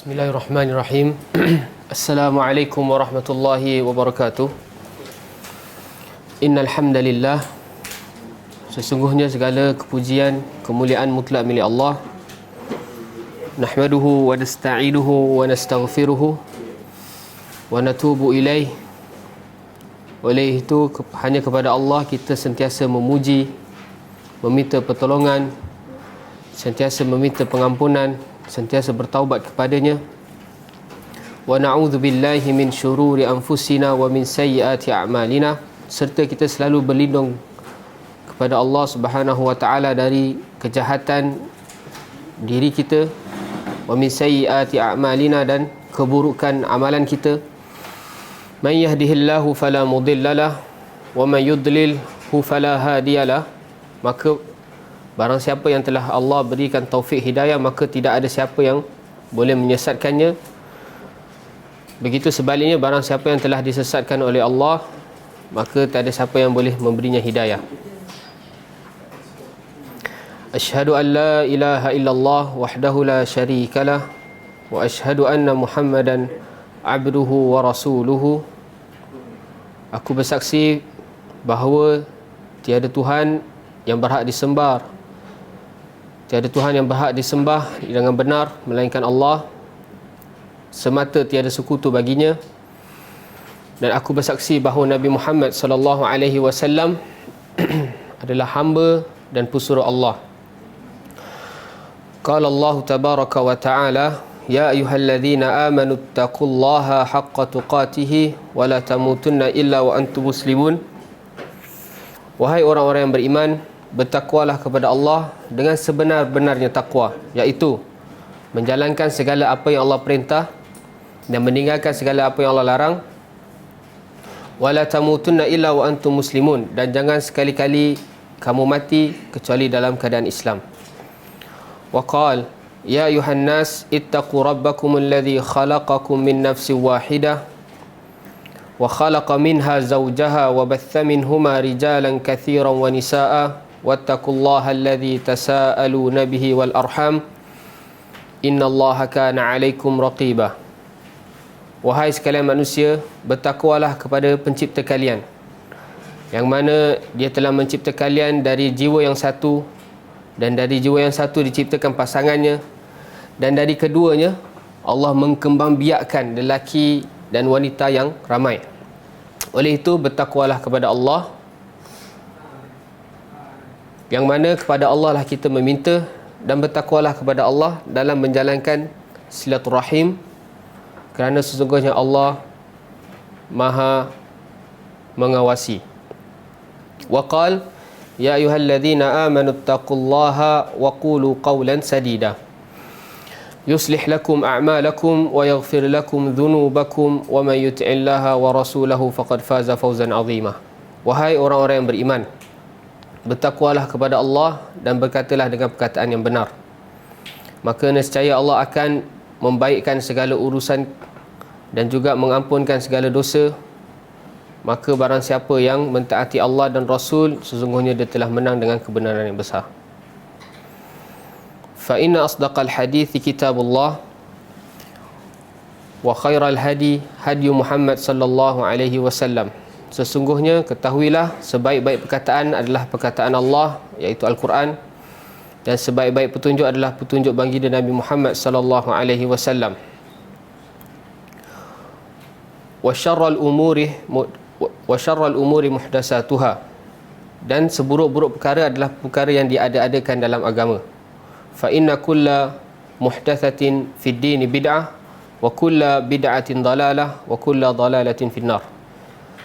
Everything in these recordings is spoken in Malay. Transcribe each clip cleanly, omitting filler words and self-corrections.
Bismillahirrahmanirrahim. Assalamualaikum warahmatullahi wabarakatuh. Innal hamdalillah, sesungguhnya segala kepujian, kemuliaan mutlak milik Allah. Nahmaduhu wa nasta'inuhu wa nastaghfiruhu wa natubu ilaih. Oleh itu hanya kepada Allah kita sentiasa memuji, meminta pertolongan, sentiasa meminta pengampunan, sentiasa bertaubat kepadanya. Wa na'udzu billahi min syururi anfusina wa min sayyiati a'malina, serta kita selalu berlindung kepada Allah Subhanahu wa taala dari kejahatan diri kita, wa min sayyiati a'malina, dan keburukan amalan kita. Man yahdihillahu fala mudhillalah wa man yudlilhu fala hadiyalah. Maka barang siapa yang telah Allah berikan taufik hidayah, maka tidak ada siapa yang boleh menyesatkannya. Begitu sebaliknya, barang siapa yang telah disesatkan oleh Allah, maka tak ada siapa yang boleh memberinya hidayah. Asyhadu an la ilaha illallah wahdahu la syarikalah wa asyhadu anna Muhammadan abduhu wa rasuluhu. Aku bersaksi bahawa tiada Tuhan yang berhak disembah, tiada Tuhan yang berhak disembah dengan benar melainkan Allah semata, tiada sekutu baginya. Dan aku bersaksi bahawa Nabi Muhammad sallallahu alaihi wasallam adalah hamba dan pesuruh Allah. Qala Allah tabaraka wa taala, ya ayyuhalladzina amanu taqullaha haqqa tuqatih wa la tamutunna illa wa antum muslimun. Wahai orang-orang yang beriman, bertakwalah kepada Allah dengan sebenar-benarnya takwa, iaitu menjalankan segala apa yang Allah perintah dan meninggalkan segala apa yang Allah larang. Wala tamutunna illa wa antum muslimun, dan jangan sekali-kali kamu mati kecuali dalam keadaan Islam. Wa qala ya ayuhan nas ittaqu rabbakum alladhi khalaqakum min nafsin wahidah wa khalaqa minha zawjaha wa batha minhuma rijalan katsiran wa nisaa wattaqullaha alladhi tasaaluna bihi wal arham innallaha kana 'alaikum raqibah. Wahai sekalian manusia, bertakwalah kepada pencipta kalian, yang mana dia telah mencipta kalian dari jiwa yang satu, dan dari jiwa yang satu diciptakan pasangannya, dan dari keduanya Allah mengkembangbiakkan lelaki dan wanita yang ramai. Oleh itu bertakwalah kepada Allah, yang mana kepada Allah lah kita meminta, dan bertakwalah kepada Allah dalam menjalankan silaturahim, kerana sesungguhnya Allah Maha mengawasi. Wa qala ya ayyuhalladzina amanu taqullaha wa qulu qawlan sadida yuslih lakum a'malakum wa yaghfir lakum dhunubakum wa man yuti'illaha wa rasulahu faqad faza fawzan 'azima. Wahai orang-orang yang beriman, bertakwalah kepada Allah dan berkatalah dengan perkataan yang benar, maka nescaya Allah akan membaikkan segala urusan dan juga mengampunkan segala dosa. Maka barang siapa yang mentaati Allah dan Rasul, sesungguhnya dia telah menang dengan kebenaran yang besar. Fa inna asdaqal hadithi kitabullah wa khairal hadi hadi Muhammad sallallahu alaihi wasallam. Sesungguhnya ketahuilah, sebaik-baik perkataan adalah perkataan Allah, iaitu Al-Quran, dan sebaik-baik petunjuk adalah petunjuk baginda Nabi Muhammad sallallahu alaihi wasallam. Wa syarrul umuri muhdatsatuha, dan seburuk-buruk perkara adalah perkara yang diada-adakan dalam agama. Fa inna kulla muhdatsatin fid din bid'ah wa kulla bid'atin dalalah wa kulla dalalatin finnar.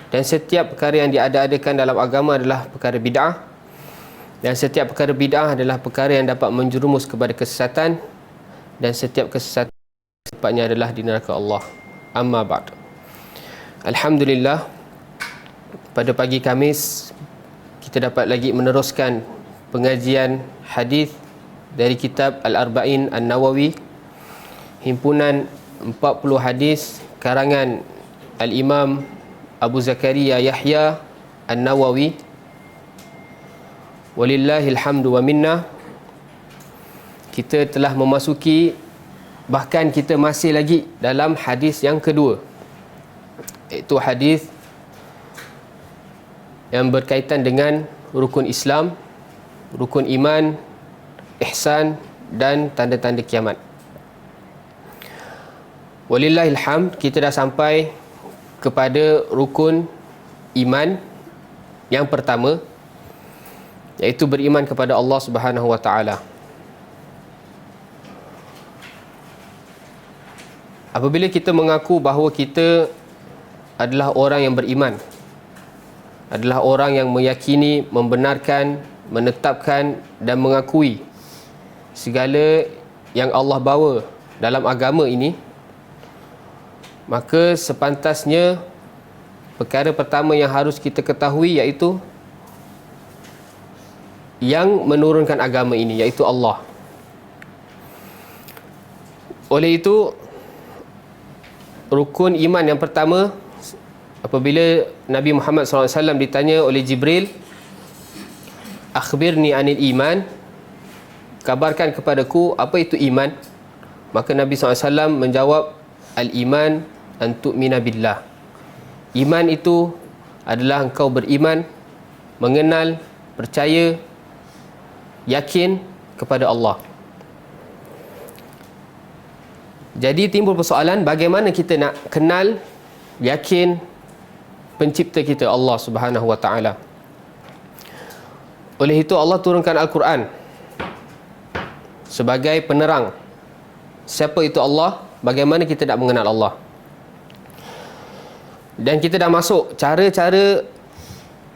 Dan setiap perkara yang diada-adakan dalam agama adalah perkara bid'ah, dan setiap perkara bid'ah adalah perkara yang dapat menjerumus kepada kesesatan, dan setiap kesesatan tempatnya adalah di neraka Allah. Amma ba'd. Alhamdulillah, pada pagi Khamis kita dapat lagi meneruskan pengajian hadis dari kitab Al-Arba'in An-Nawawi, himpunan 40 hadis karangan Al-Imam Abu Zakaria Yahya An-Nawawi. Walillahil hamdu wa minna. Kita telah memasuki Bahkan kita masih lagi dalam hadis yang kedua, iaitu hadis yang berkaitan dengan rukun Islam, rukun iman, ihsan dan tanda-tanda kiamat. Walillahilhamd, kita dah sampai kepada rukun iman yang pertama, iaitu beriman kepada Allah Subhanahu wa taala. Apabila kita mengaku bahawa kita adalah orang yang beriman, adalah orang yang meyakini, membenarkan, menetapkan dan mengakui segala yang Allah bawa dalam agama ini, maka sepantasnya perkara pertama yang harus kita ketahui iaitu yang menurunkan agama ini, iaitu Allah. Oleh itu, rukun iman yang pertama, apabila Nabi Muhammad SAW ditanya oleh Jibril, akhbirni anil iman, kabarkan kepadaku apa itu iman, maka Nabi SAW menjawab, al-iman an tu'mina billah. Iman itu adalah engkau beriman, mengenal, percaya, yakin kepada Allah. Jadi timbul persoalan, bagaimana kita nak kenal, yakin pencipta kita Allah Subhanahu wa taala. Oleh itu Allah turunkan Al-Quran sebagai penerang. Siapa itu Allah? Bagaimana kita nak mengenal Allah? Dan kita dah masuk cara-cara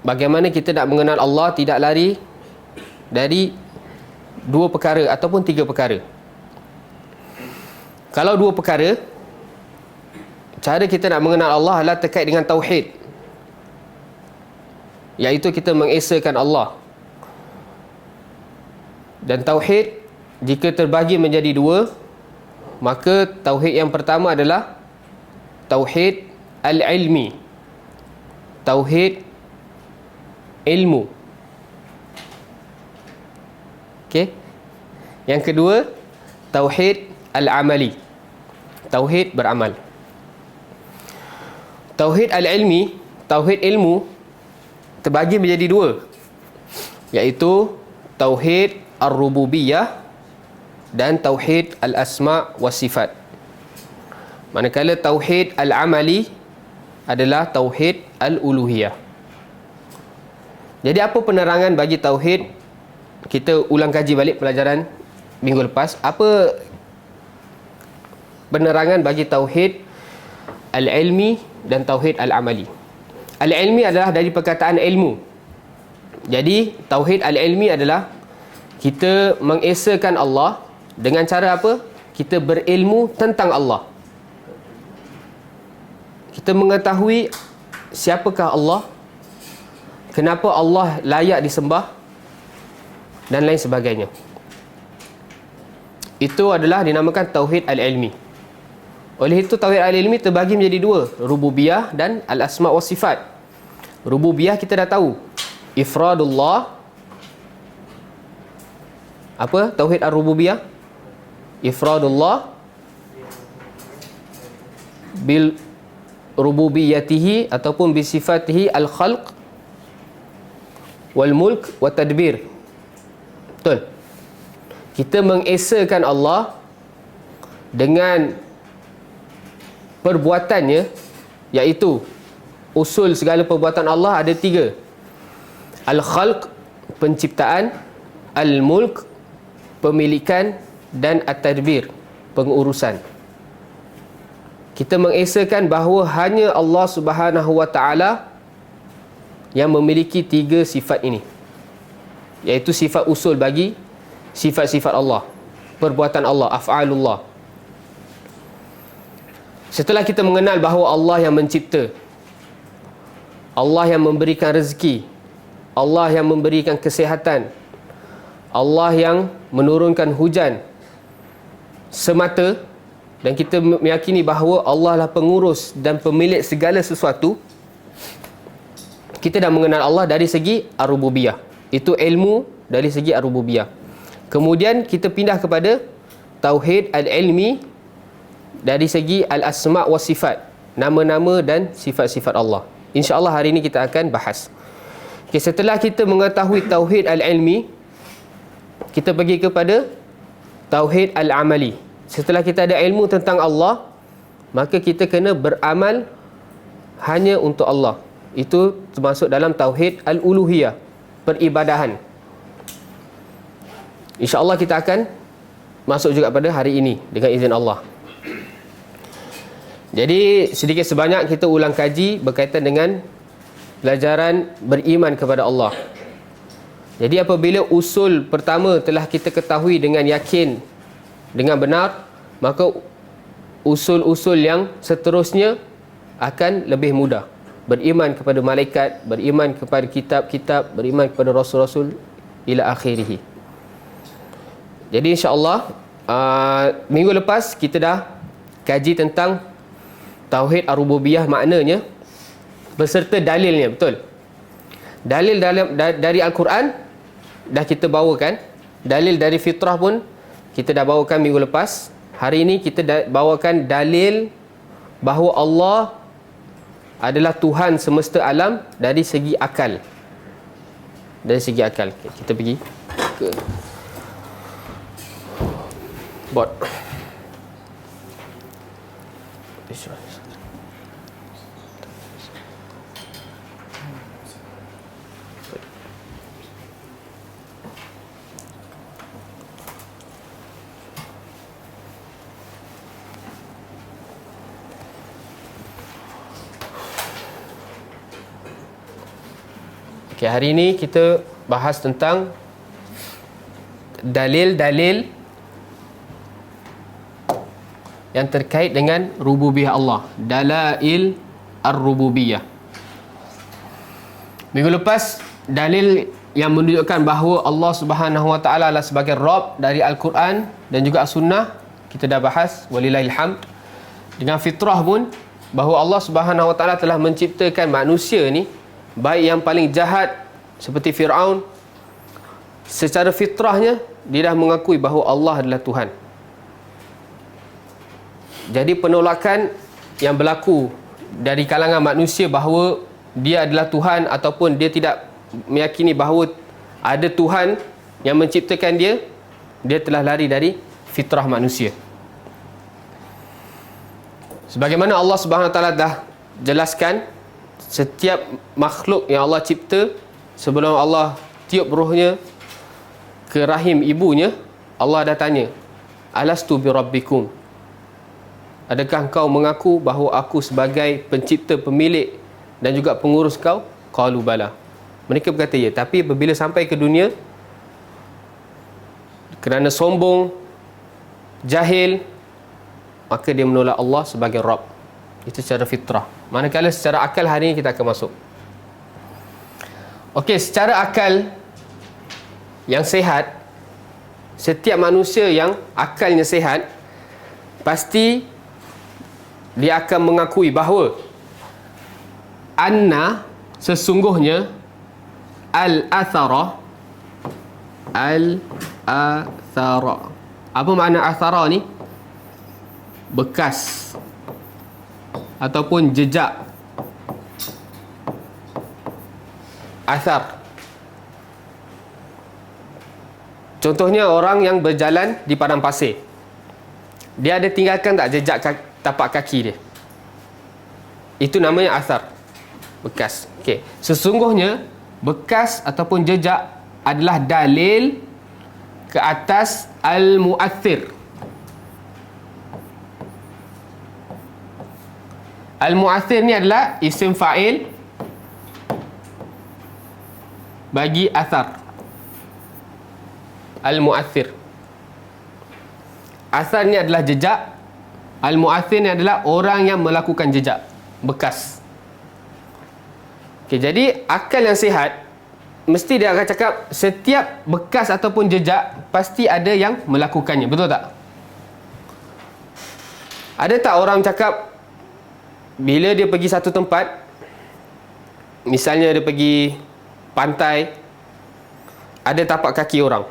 bagaimana kita nak mengenal Allah, tidak lari dari dua perkara ataupun tiga perkara. Kalau dua perkara, cara kita nak mengenal Allah adalah terkait dengan tauhid, iaitu kita mengesakan Allah. Dan tauhid jika terbagi menjadi dua, maka tauhid yang pertama adalah tauhid al-ilmi, tauhid ilmu. Okey. Yang kedua, tauhid al-amali, tauhid beramal. Tauhid al-ilmi, tauhid ilmu, terbagi menjadi dua, iaitu tauhid ar-rububiyah dan tauhid al-asma' wa sifat. Manakala tauhid al-amali adalah tauhid al-uluhiyah. Jadi apa penerangan bagi tauhid? Kita ulang kaji balik pelajaran minggu lepas. Apa penerangan bagi tauhid al-ilmi dan tauhid al-amali? Al-ilmi adalah dari perkataan ilmu. Jadi tauhid al-ilmi adalah kita mengesakan Allah dengan cara apa? Kita berilmu tentang Allah. Kita mengetahui siapakah Allah, kenapa Allah layak disembah dan lain sebagainya. Itu adalah dinamakan tauhid al-ilmi. Oleh itu tauhid al-ilmi terbagi menjadi dua, rububiyah dan al-asma' wa sifat. Rububiyah kita dah tahu, ifradullah. Apa tauhid ar-rububiyah? Ifradullah bil rububiyatihi ataupun bi sifatihi al-khalq wal mulk wa tadbir. Betul. Kita mengesakan Allah dengan perbuatannya, iaitu usul segala perbuatan Allah ada tiga. Al-khalq, penciptaan, al-mulk, pemilikan, dan at-tadbir, pengurusan. Kita mengesakan bahawa hanya Allah Subhanahu wa taala yang memiliki tiga sifat ini, iaitu sifat usul bagi sifat-sifat Allah, perbuatan Allah, af'alullah. Setelah kita mengenal bahawa Allah yang mencipta, Allah yang memberikan rezeki, Allah yang memberikan kesihatan, Allah yang menurunkan hujan semata, dan kita meyakini bahawa Allah lah pengurus dan pemilik segala sesuatu, kita dah mengenal Allah dari segi ar-rububiyah. Itu ilmu dari segi ar-rububiyah. Kemudian kita pindah kepada tauhid al-ilmi, dari segi al-asma' wa sifat, nama-nama dan sifat-sifat Allah. InsyaAllah hari ini kita akan bahas. Okay, setelah kita mengetahui tauhid al-ilmi, kita pergi kepada tauhid al-amali. Setelah kita ada ilmu tentang Allah, maka kita kena beramal hanya untuk Allah. Itu termasuk dalam tauhid al-uluhiyah, peribadahan. InsyaAllah kita akan masuk juga pada hari ini dengan izin Allah. Jadi sedikit sebanyak kita ulang kaji berkaitan dengan pelajaran beriman kepada Allah. Jadi apabila usul pertama telah kita ketahui dengan yakin, dengan benar, maka usul-usul yang seterusnya akan lebih mudah. Beriman kepada malaikat, beriman kepada kitab-kitab, beriman kepada rasul-rasul ila akhirih. Jadi insya-Allah minggu lepas kita dah kaji tentang tauhid ar-rububiyah, maknanya beserta dalilnya, betul? Dalil dari Al-Quran dah kita bawakan, dalil dari fitrah pun kita dah bawakan minggu lepas. Hari ini kita bawakan dalil bahawa Allah adalah Tuhan semesta alam dari segi akal. Dari segi akal. Okay, kita pergi ke board. Okay, hari ini kita bahas tentang dalil-dalil yang terkait dengan rububiyah Allah. Dalail ar-rububiyah. Minggu lepas, dalil yang menunjukkan bahawa Allah Subhanahu Wa Taala adalah sebagai Rabb dari Al-Quran dan juga As-Sunnah, kita dah bahas, walillahil hamd. Dengan fitrah pun, bahawa Allah Subhanahu Wa Taala telah menciptakan manusia ni, baik yang paling jahat seperti Fir'aun, secara fitrahnya dia dah mengakui bahawa Allah adalah Tuhan. Jadi penolakan yang berlaku dari kalangan manusia bahawa dia adalah Tuhan ataupun dia tidak meyakini bahawa ada Tuhan yang menciptakan dia, dia telah lari dari fitrah manusia. Sebagaimana Allah Subhanahu Wa Taala dah jelaskan, setiap makhluk yang Allah cipta, sebelum Allah tiup rohnya ke rahim ibunya, Allah dah tanya, alastu bi rabbikum, adakah engkau mengaku bahawa aku sebagai pencipta, pemilik dan juga pengurus kau? Qalu bala. Mereka berkata ya. Tapi apabila sampai ke dunia, kerana sombong, jahil, maka dia menolak Allah sebagai Rabb. Itu secara fitrah. Manakala secara akal hari ini kita akan masuk. Okey, secara akal yang sehat, setiap manusia yang akalnya sehat pasti dia akan mengakui bahawa anna, sesungguhnya, al-athara. Apa makna athara ni? Bekas ataupun jejak. Athar. Contohnya orang yang berjalan di padang pasir, dia ada tinggalkan tak jejak tapak kaki dia? Itu namanya athar, bekas. Okey, sesungguhnya bekas ataupun jejak adalah dalil ke atas al-mu'athir. Al-mu'athir ni adalah isim fa'il bagi athar. Al-mu'athir. Athar ni adalah jejak, al-mu'athir ni adalah orang yang melakukan jejak, bekas. Okay, jadi akal yang sihat mesti dia akan cakap setiap bekas ataupun jejak pasti ada yang melakukannya, betul tak? Ada tak orang cakap bila dia pergi satu tempat, misalnya dia pergi pantai, ada tapak kaki orang,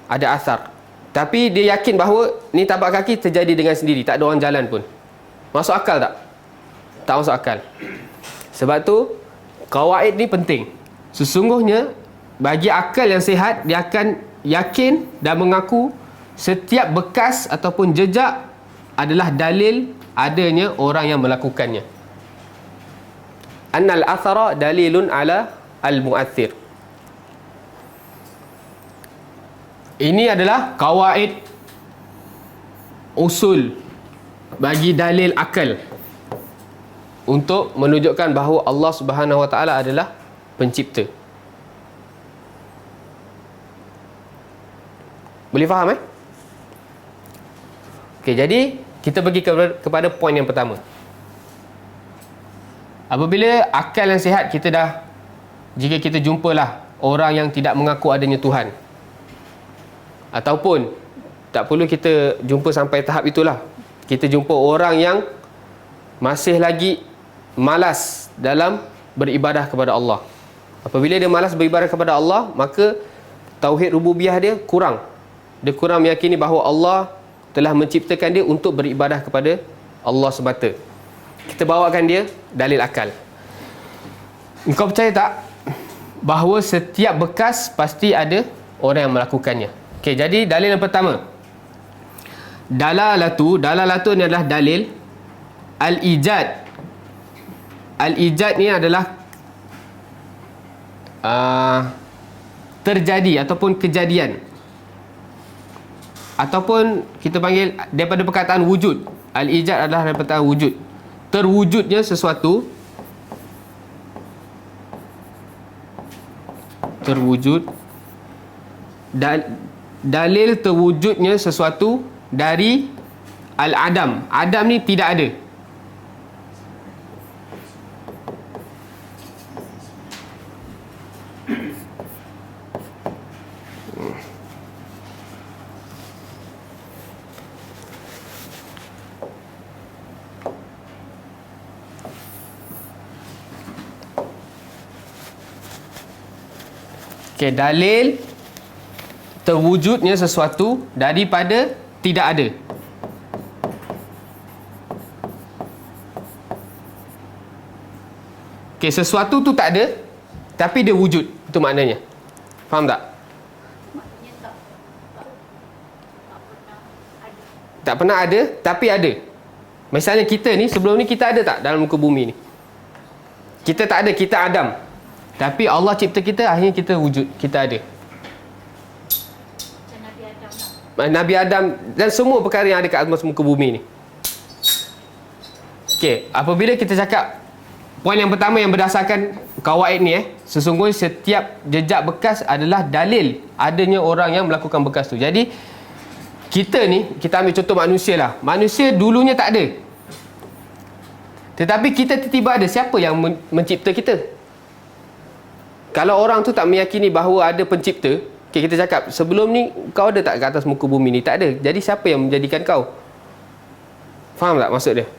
ada athar. Tapi dia yakin bahawa ni tapak kaki terjadi dengan sendiri, tak ada orang jalan pun. Masuk akal tak? Tak masuk akal. Sebab tu qawaid ni penting. Sesungguhnya bagi akal yang sihat, dia akan yakin dan mengaku setiap bekas ataupun jejak adalah dalil adanya orang yang melakukannya. Annal athara dalilun ala al-mu'athir. Ini adalah qawaid usul bagi dalil akal untuk menunjukkan bahawa Allah Subhanahu Wa Taala adalah pencipta. Boleh faham Okey, jadi kita pergi kepada poin yang pertama. Apabila akal yang sihat, jika kita jumpalah orang yang tidak mengaku adanya Tuhan, ataupun tak perlu kita jumpa sampai tahap itulah, kita jumpa orang yang masih lagi malas dalam beribadah kepada Allah. Apabila dia malas beribadah kepada Allah, maka tauhid rububiyah dia kurang. Dia kurang meyakini bahawa Allah telah menciptakan dia untuk beribadah kepada Allah semata. Kita bawakan dia dalil akal. Engkau percaya tak bahawa setiap bekas pasti ada orang yang melakukannya? Okey, jadi dalil yang pertama, dalalatu ni adalah dalil al-ijad. Al-ijad ni adalah terjadi ataupun kejadian, ataupun kita panggil daripada perkataan wujud. Al-ijad adalah daripada perkataan wujud, terwujudnya sesuatu, terwujud, dalil terwujudnya sesuatu dari al-adam. Adam ni tidak ada. Okey, dalil terwujudnya sesuatu daripada tidak ada. Okey, sesuatu tu tak ada tapi dia wujud. Itu maknanya. Faham tak? Maknanya tak pernah ada tapi ada. Misalnya kita ni, sebelum ni kita ada tak dalam muka bumi ni? Kita tak ada, kita Adam. Tapi Allah cipta kita, akhirnya kita wujud, kita ada. Macam Nabi Adam lah. Nabi Adam dan semua perkara yang ada kat atas muka bumi ni. Okey, apabila kita cakap poin yang pertama yang berdasarkan kawaid ni, sesungguhnya setiap jejak bekas adalah dalil adanya orang yang melakukan bekas tu. Jadi kita ni, kita ambil contoh manusia lah. Manusia dulunya tak ada, tetapi kita tiba-tiba ada. Siapa yang mencipta kita? Kalau orang tu tak meyakini bahawa ada pencipta, okay, kita cakap, sebelum ni kau ada tak kat atas muka bumi ni? Tak ada. Jadi siapa yang menjadikan kau? Faham tak maksud dia?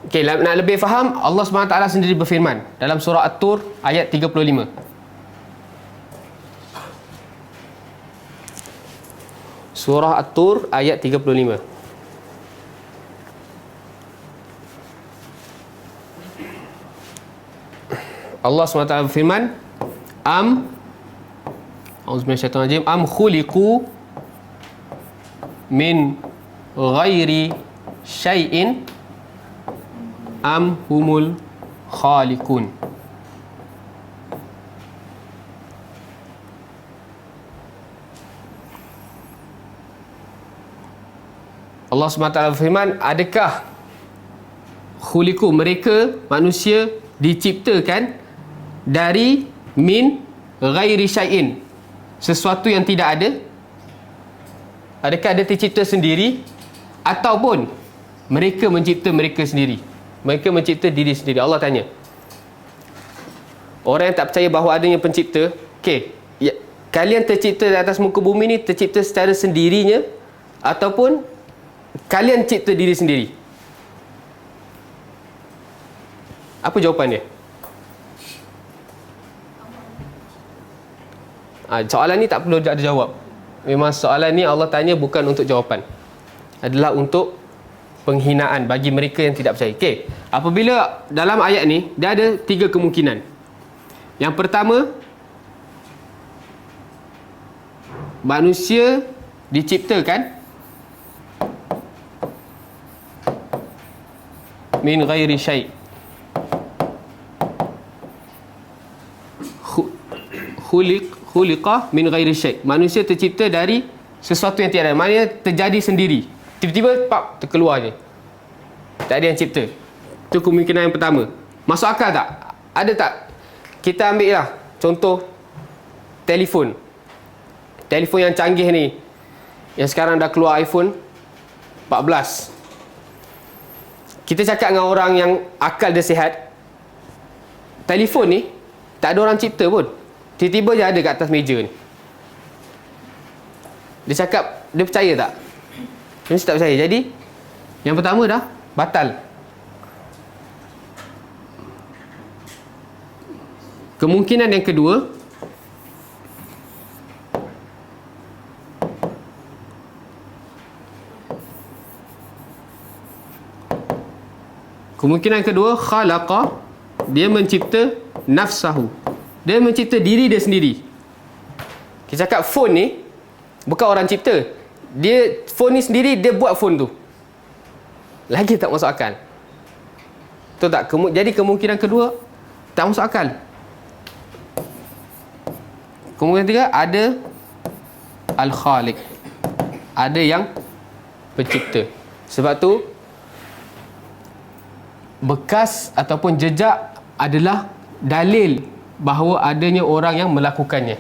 Okay, nak lebih faham, Allah SWT sendiri berfirman dalam surah At-Tur ayat 35. Surah At-Tur ayat 35. Allah SWT berfirman, Auzubillahiminasyaitonirrajim, am khuliqu min ghairi syai'in am humul khaliqun. Allah SWT berfirman, adakah khuliqu, mereka manusia diciptakan dari min ghairi syai'in, sesuatu yang tidak ada? Adakah dia tercipta sendiri, ataupun mereka mencipta mereka sendiri? Mereka mencipta diri sendiri. Allah tanya. Orang yang tak percaya bahawa adanya pencipta, okey, ya, kalian tercipta di atas muka bumi ni tercipta secara sendirinya, ataupun kalian cipta diri sendiri? Apa jawapan dia? Soalan ni tak perlu ada jawab. Memang soalan ni Allah tanya bukan untuk jawapan, adalah untuk penghinaan bagi mereka yang tidak percaya. Okey, apabila dalam ayat ni dia ada 3 kemungkinan. Yang pertama, manusia diciptakan min ghairi syai'. Khuliqa min ghairi syai'. Manusia tercipta dari sesuatu yang tiada. Maknanya terjadi sendiri. Tiba-tiba terkeluar je. Tak ada yang cipta. Itu kemungkinan yang pertama. Masuk akal tak? Ada tak? Kita ambil lah contoh telefon. Telefon yang canggih ni, yang sekarang dah keluar iPhone 14. Kita cakap dengan orang yang akal dia sihat, telefon ni tak ada orang cipta pun. Tiba-tiba je ada kat atas meja ni. Dia cakap, dia percaya tak? Dia mesti tak percaya. Jadi yang pertama dah batal. Kemungkinan yang kedua, khalaqa, dia mencipta nafsahu. Dia mencipta diri dia sendiri. Kita cakap phone ni bukan orang cipta. Dia, phone ni sendiri dia buat phone tu. Lagi tak masuk akal. Betul tak? Jadi kemungkinan kedua tak masuk akal. Kemungkinan ketiga, ada Al-Khaliq, ada yang pencipta. Sebab tu bekas ataupun jejak adalah dalil bahawa adanya orang yang melakukannya.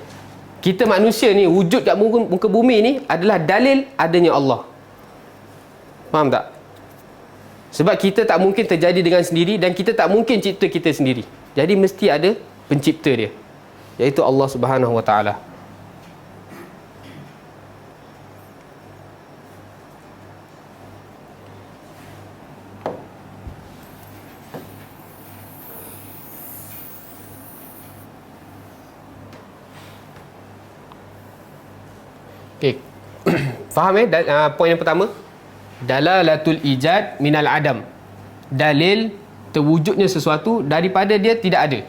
Kita manusia ni, wujud kat muka bumi ni adalah dalil adanya Allah. Faham tak? Sebab kita tak mungkin terjadi dengan sendiri, dan kita tak mungkin cipta kita sendiri. Jadi mesti ada pencipta dia, iaitu Allah Subhanahu Wa Taala. Okey. Faham poin yang pertama? Dalalatul ijad minal adam. Dalil terwujudnya sesuatu daripada dia tidak ada.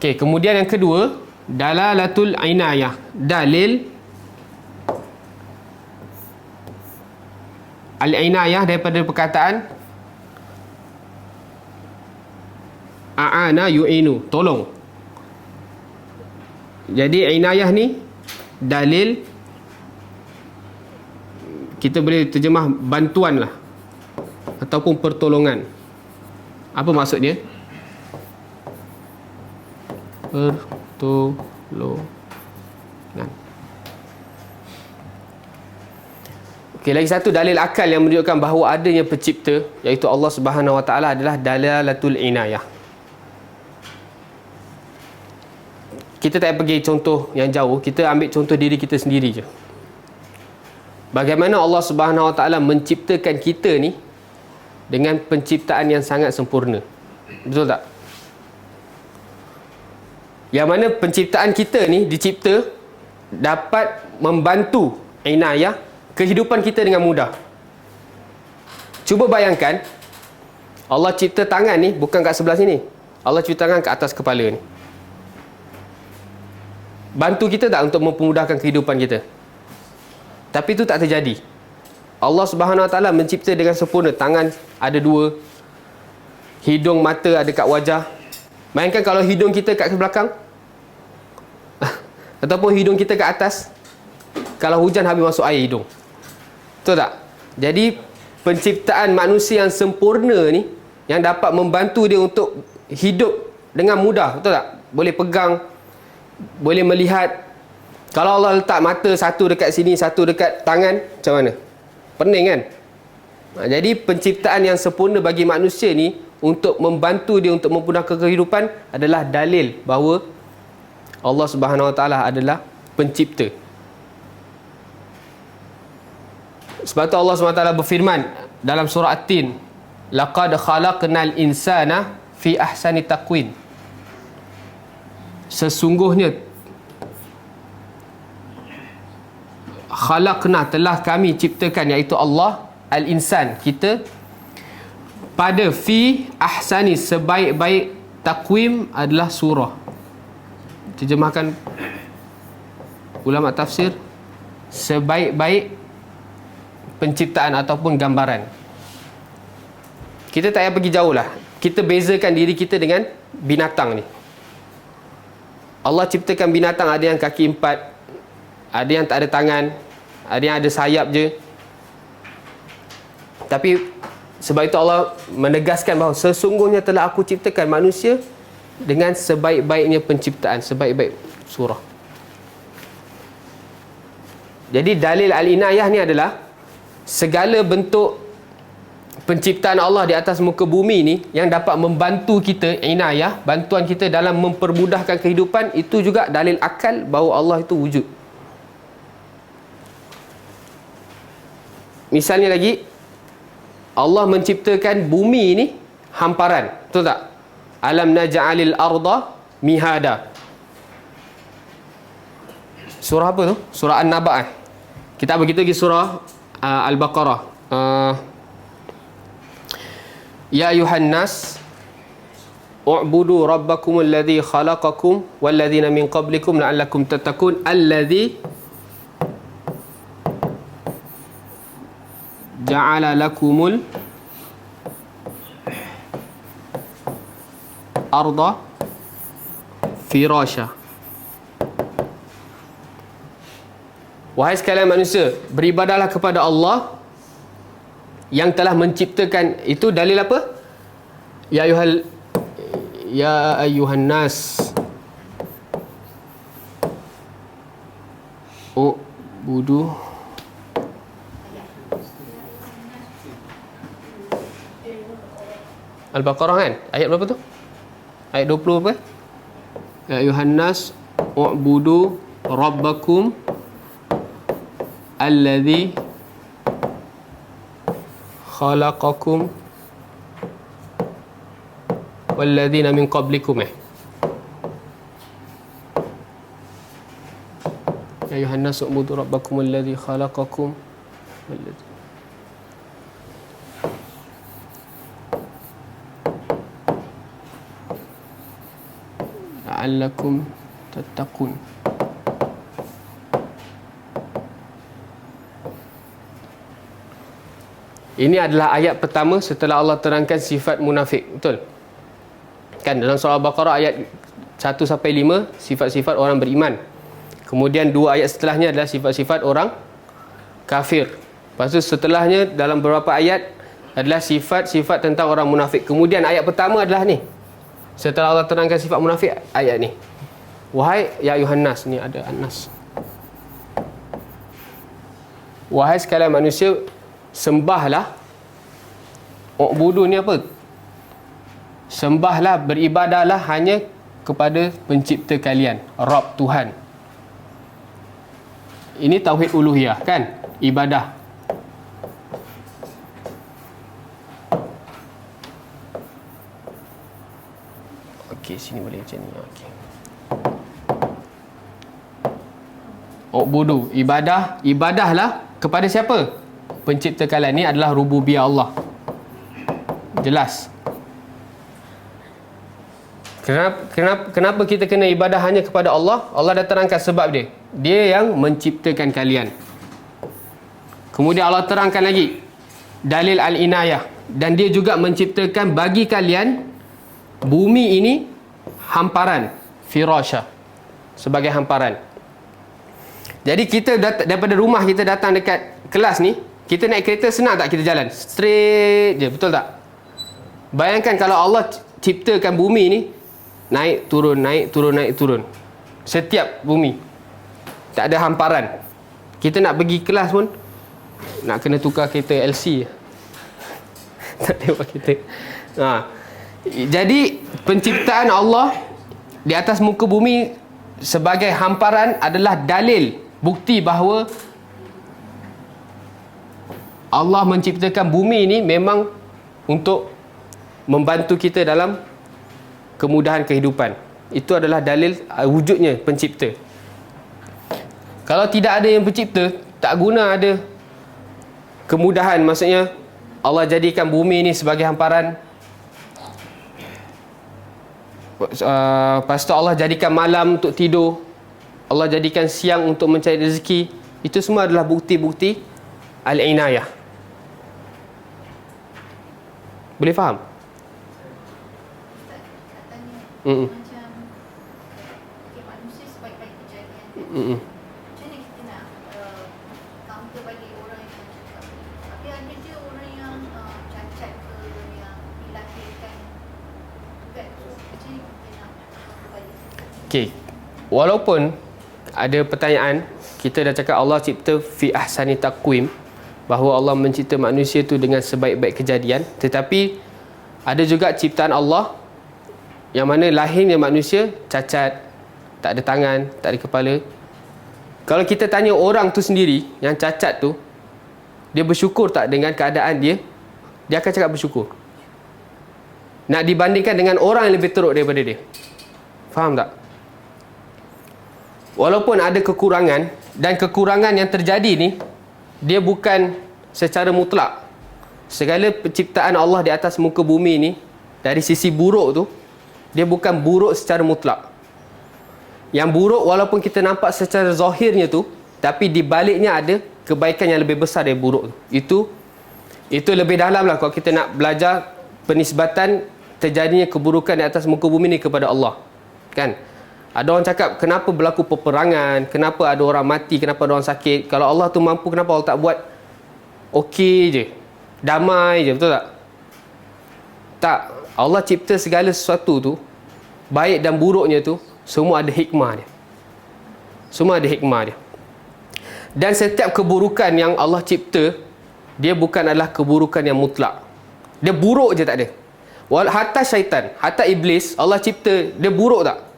Okey, kemudian yang kedua, dalalatul inayah. Dalil al-inayah daripada perkataan a'ana yu'inu, tolong. Jadi inayah ni dalil, kita boleh terjemah bantuan lah, ataupun pertolongan. Apa maksud dia? Pertolongan. Okey, lagi satu dalil akal yang menunjukkan bahawa adanya pencipta, iaitu Allah Subhanahu Wa Taala, adalah dalalatul inayah. Kita tak payah pergi contoh yang jauh, kita ambil contoh diri kita sendiri je. Bagaimana Allah Subhanahu Wa Taala menciptakan kita ni dengan penciptaan yang sangat sempurna. Betul tak? Yang mana penciptaan kita ni dicipta dapat membantu inayah kehidupan kita dengan mudah. Cuba bayangkan, Allah cipta tangan ni bukan kat sebelah sini. Allah cipta tangan kat atas kepala ni. Bantu kita tak untuk mempermudahkan kehidupan kita? Tapi itu tak terjadi. Allah Subhanahu Wa Taala mencipta dengan sempurna. Tangan ada 2, hidung, mata ada kat wajah. Bayangkan kalau hidung kita kat belakang ataupun hidung kita kat atas, kalau hujan habis masuk air hidung. Betul tak? Jadi penciptaan manusia yang sempurna ni, yang dapat membantu dia untuk hidup dengan mudah. Betul tak? Boleh pegang, boleh melihat. Kalau Allah letak mata satu dekat sini, satu dekat tangan, macam mana? Pening kan? Jadi penciptaan yang sempurna bagi manusia ni untuk membantu dia untuk memudahkan kehidupan adalah dalil bahawa Allah Subhanahu Wa Taala adalah pencipta. Sebab tu Allah Subhanahu Wa Taala berfirman dalam surah At-Tin, laqad khalaqnal insana fi ahsani taqwim. sesungguhnya khalaqna, telah kami ciptakan, iaitu Allah, al-insan, kita, pada fi ahsani, sebaik-baik takwim adalah surah. Terjemahkan ulama tafsir, sebaik-baik penciptaan ataupun gambaran. Kita tak payah pergi jauh lah, kita bezakan diri kita dengan binatang ni. Allah ciptakan binatang, ada yang kaki 4, ada yang tak ada tangan, ada yang ada sayap je. Tapi sebab itu Allah menegaskan bahawa sesungguhnya telah aku ciptakan manusia dengan sebaik-baiknya penciptaan, sebaik-baik surah. Jadi dalil al-inayah ni adalah segala bentuk penciptaan Allah di atas muka bumi ni yang dapat membantu kita, inayah, bantuan kita dalam mempermudahkan kehidupan, itu juga dalil akal bahawa Allah itu wujud. Misalnya lagi, Allah menciptakan bumi ni hamparan, betul tak? Alam naj'alil arda mihada. Surah apa tu? Surah An-Naba. Kita pergi surah Al-Baqarah. Ya ayuhan nas u'budu rabbakumul ladzi khalaqakum wal ladzina min qablikum la'allakum tattaqun alladzi ja'ala lakumul arda firasha. Wahai sekalian manusia, beribadahlah kepada Allah yang telah menciptakan. Itu dalil apa? Ya ayuhan nas u'budu Al-Baqarah kan? Ayat berapa tu? Ayat 20 apa? Ya ayuhan nas u'budu rabbakum alladzi khalaqakum walladzina min qablikum. Ya ayuhan nas u'budu rabbakum alladzi khalaqakum walladzina la'allakum tattaqun. Ini adalah ayat pertama setelah Allah terangkan sifat munafik. Betul? Kan dalam surah Al-Baqarah ayat 1 sampai 5 sifat-sifat orang beriman. Kemudian 2 ayat setelahnya adalah sifat-sifat orang kafir. Lepas tu setelahnya dalam beberapa ayat adalah sifat-sifat tentang orang munafik. Kemudian ayat pertama adalah ni. Setelah Allah terangkan sifat munafik, ayat ni. Wahai ya ayuhan nas, ni ada an-nas. Wahai sekalian manusia, sembahlah. U'budu ni apa? Sembahlah, beribadahlah hanya kepada pencipta kalian, Rabb, Tuhan. Ini tauhid uluhiyah kan? Ibadah. Okey, sini boleh macam ni. Okey. U'budu, ibadahlah kepada siapa? Pencipta kalian. Ni adalah rububiyah Allah. Jelas. Kenapa kita kena ibadah hanya kepada Allah? Allah dah terangkan sebab dia. Dia yang menciptakan kalian. Kemudian Allah terangkan lagi dalil al-inayah. Dan dia juga menciptakan bagi kalian bumi ini hamparan, firasha, sebagai hamparan. Jadi kita daripada rumah kita datang dekat kelas ni, kita naik kereta senang tak kita jalan? Straight je, betul tak? Bayangkan kalau Allah ciptakan bumi ni naik turun, naik turun, naik turun. Setiap bumi. Tak ada hamparan. Kita nak pergi kelas pun nak kena tukar kereta LC. Tak ada kereta. Jadi penciptaan Allah di atas muka bumi sebagai hamparan adalah dalil, bukti bahawa Allah menciptakan bumi ini memang untuk membantu kita dalam kemudahan kehidupan. itu adalah dalil wujudnya pencipta. Kalau tidak ada yang pencipta, tak guna ada kemudahan. Maksudnya Allah jadikan bumi ni sebagai hamparan, lepas tu Allah jadikan malam untuk tidur, Allah jadikan siang untuk mencari rezeki. Itu semua adalah bukti-bukti al-inayah. Boleh faham? Katanya macam okay, manusia sebaik-baik kejadian kan. Macam mana kita nak counter balik orang yang cakap tapi ada je orang yang cacat ke, yang dilahirkan kan. So macam mana kita nak counter balik? Okey. Walaupun ada pertanyaan, kita dah cakap Allah cipta fi ahsani taqwim, bahawa Allah mencipta manusia tu dengan sebaik-baik kejadian, tetapi ada juga ciptaan Allah yang mana lahirnya manusia cacat, tak ada tangan, tak ada kepala. Kalau kita tanya orang tu sendiri yang cacat tu, dia bersyukur tak dengan keadaan dia? Dia akan cakap bersyukur. Nak dibandingkan dengan orang yang lebih teruk daripada dia. Faham tak? Walaupun ada kekurangan, dan kekurangan yang terjadi ni, dia bukan secara mutlak. Segala penciptaan Allah di atas muka bumi ni, dari sisi buruk tu, dia bukan buruk secara mutlak. Yang buruk walaupun kita nampak secara zahirnya tu, tapi di baliknya ada kebaikan yang lebih besar dari buruk tu. Itu lebih dalam lah kalau kita nak belajar penisbatan terjadinya keburukan di atas muka bumi ni kepada Allah. Kan? Ada orang cakap, kenapa berlaku peperangan? Kenapa ada orang mati? Kenapa ada orang sakit? Kalau Allah tu mampu, kenapa Allah tak buat okey je? Damai je, betul tak? Tak. Allah cipta segala sesuatu tu, baik dan buruknya tu, semua ada hikmah dia. Semua ada hikmah dia. Dan setiap keburukan yang Allah cipta, dia bukan adalah keburukan yang mutlak. Dia buruk je tak ada. Hatta syaitan, hatta iblis, Allah cipta, dia buruk tak?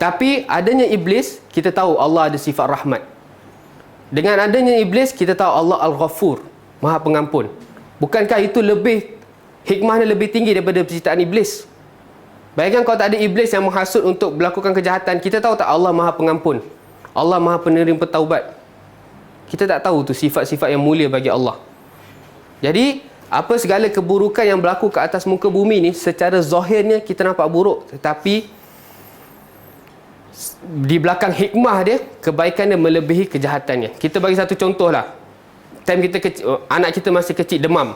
Tapi adanya iblis, kita tahu Allah ada sifat rahmat. Dengan adanya iblis, kita tahu Allah Al-Ghafur, Maha Pengampun. Bukankah itu hikmahnya lebih tinggi daripada penciptaan iblis? Bayangkan kalau tak ada iblis yang menghasut untuk melakukan kejahatan, kita tahu tak Allah Maha Pengampun, Allah Maha Penerima Taubat? Kita tak tahu tu sifat-sifat yang mulia bagi Allah. Jadi, apa segala keburukan yang berlaku ke atas muka bumi ni, secara zahirnya kita nampak buruk, tetapi di belakang hikmah dia, kebaikan dia melebihi kejahatannya. Kita bagi satu contoh lah. Time kita kecil, anak kita masih kecil demam,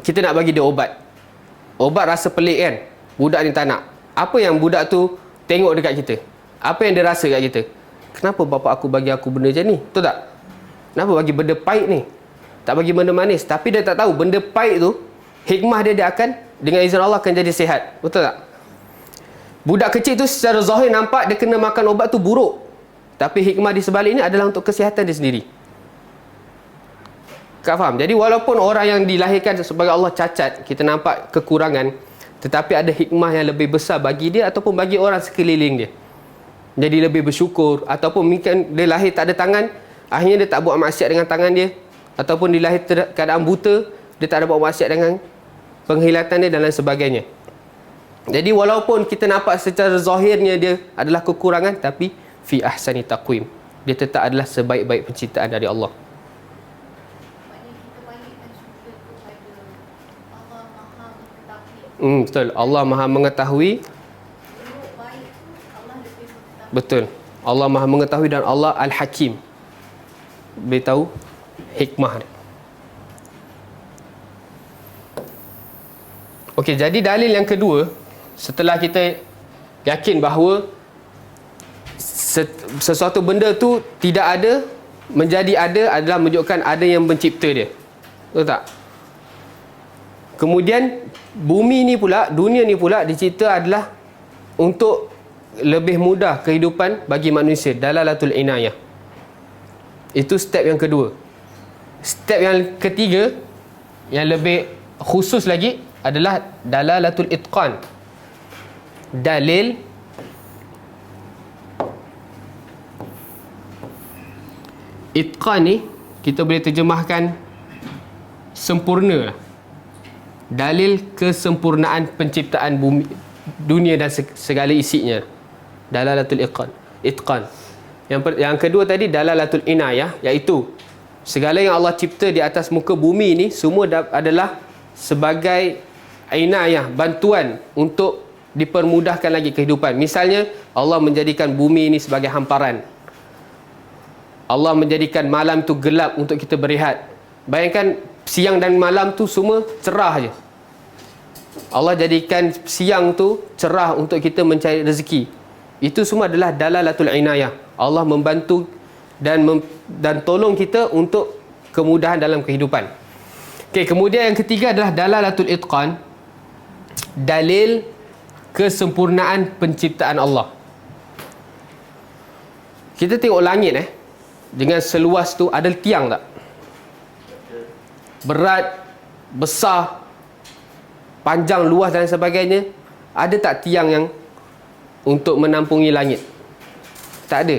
kita nak bagi dia obat. Obat rasa pelik kan? Budak ni tak nak. Apa yang budak tu tengok dekat kita? Apa yang dia rasa kat kita? Kenapa bapa aku bagi aku benda macam ni? Betul tak? Kenapa bagi benda pahit ni? Tak bagi benda manis. Tapi dia tak tahu benda pahit tu, hikmah dia akan, dengan izin Allah, akan jadi sihat. Betul tak? Budak kecil tu secara zahir nampak dia kena makan obat tu buruk, tapi hikmah di sebaliknya adalah untuk kesihatan dia sendiri. Kau faham? Jadi walaupun orang yang dilahirkan sebagai Allah cacat, kita nampak kekurangan, tetapi ada hikmah yang lebih besar bagi dia ataupun bagi orang sekeliling dia. Jadi lebih bersyukur. Ataupun mungkin dia lahir tak ada tangan, akhirnya dia tak buat maksiat dengan tangan dia. Ataupun dia lahir keadaan buta, dia tak ada buat maksiat dengan penghilatan dia dan lain sebagainya. Jadi walaupun kita nampak secara zahirnya dia adalah kekurangan, tapi fi ahsani taqwim, dia tetap adalah sebaik-baik penciptaan dari Allah. Betul. Allah Maha mengetahui. Betul. Allah Maha mengetahui dan Allah Al-Hakim. Beritahu hikmah dia. Okey, jadi dalil yang kedua, setelah kita yakin bahawa sesuatu benda tu tidak ada menjadi ada adalah menunjukkan ada yang mencipta dia. Betul tak? Kemudian bumi ni pula, dunia ni pula dicipta adalah untuk lebih mudah kehidupan bagi manusia. Dalalatul inayah. Itu step yang kedua. Step yang ketiga, yang lebih khusus lagi, adalah dalalatul itqan. Dalil itqan ni kita boleh terjemahkan sempurna. Dalil kesempurnaan penciptaan bumi, dunia dan segala isinya. Dalalatul itqan. Yang kedua tadi dalalatul inayah, iaitu segala yang Allah cipta di atas muka bumi ni semua adalah sebagai inayah, bantuan untuk dipermudahkan lagi kehidupan. Misalnya Allah menjadikan bumi ini sebagai hamparan. Allah menjadikan malam tu gelap untuk kita berehat. Bayangkan siang dan malam tu semua cerah je. Allah jadikan siang tu cerah untuk kita mencari rezeki. Itu semua adalah dalalatul inayah. Allah membantu dan tolong kita untuk kemudahan dalam kehidupan. Okey, kemudian yang ketiga adalah dalalatul itqan. Dalil kesempurnaan penciptaan Allah. Kita tengok langit dengan seluas tu, ada tiang tak? Berat, besar, panjang, luas dan sebagainya. Ada tak tiang yang untuk menampungi langit? Tak ada.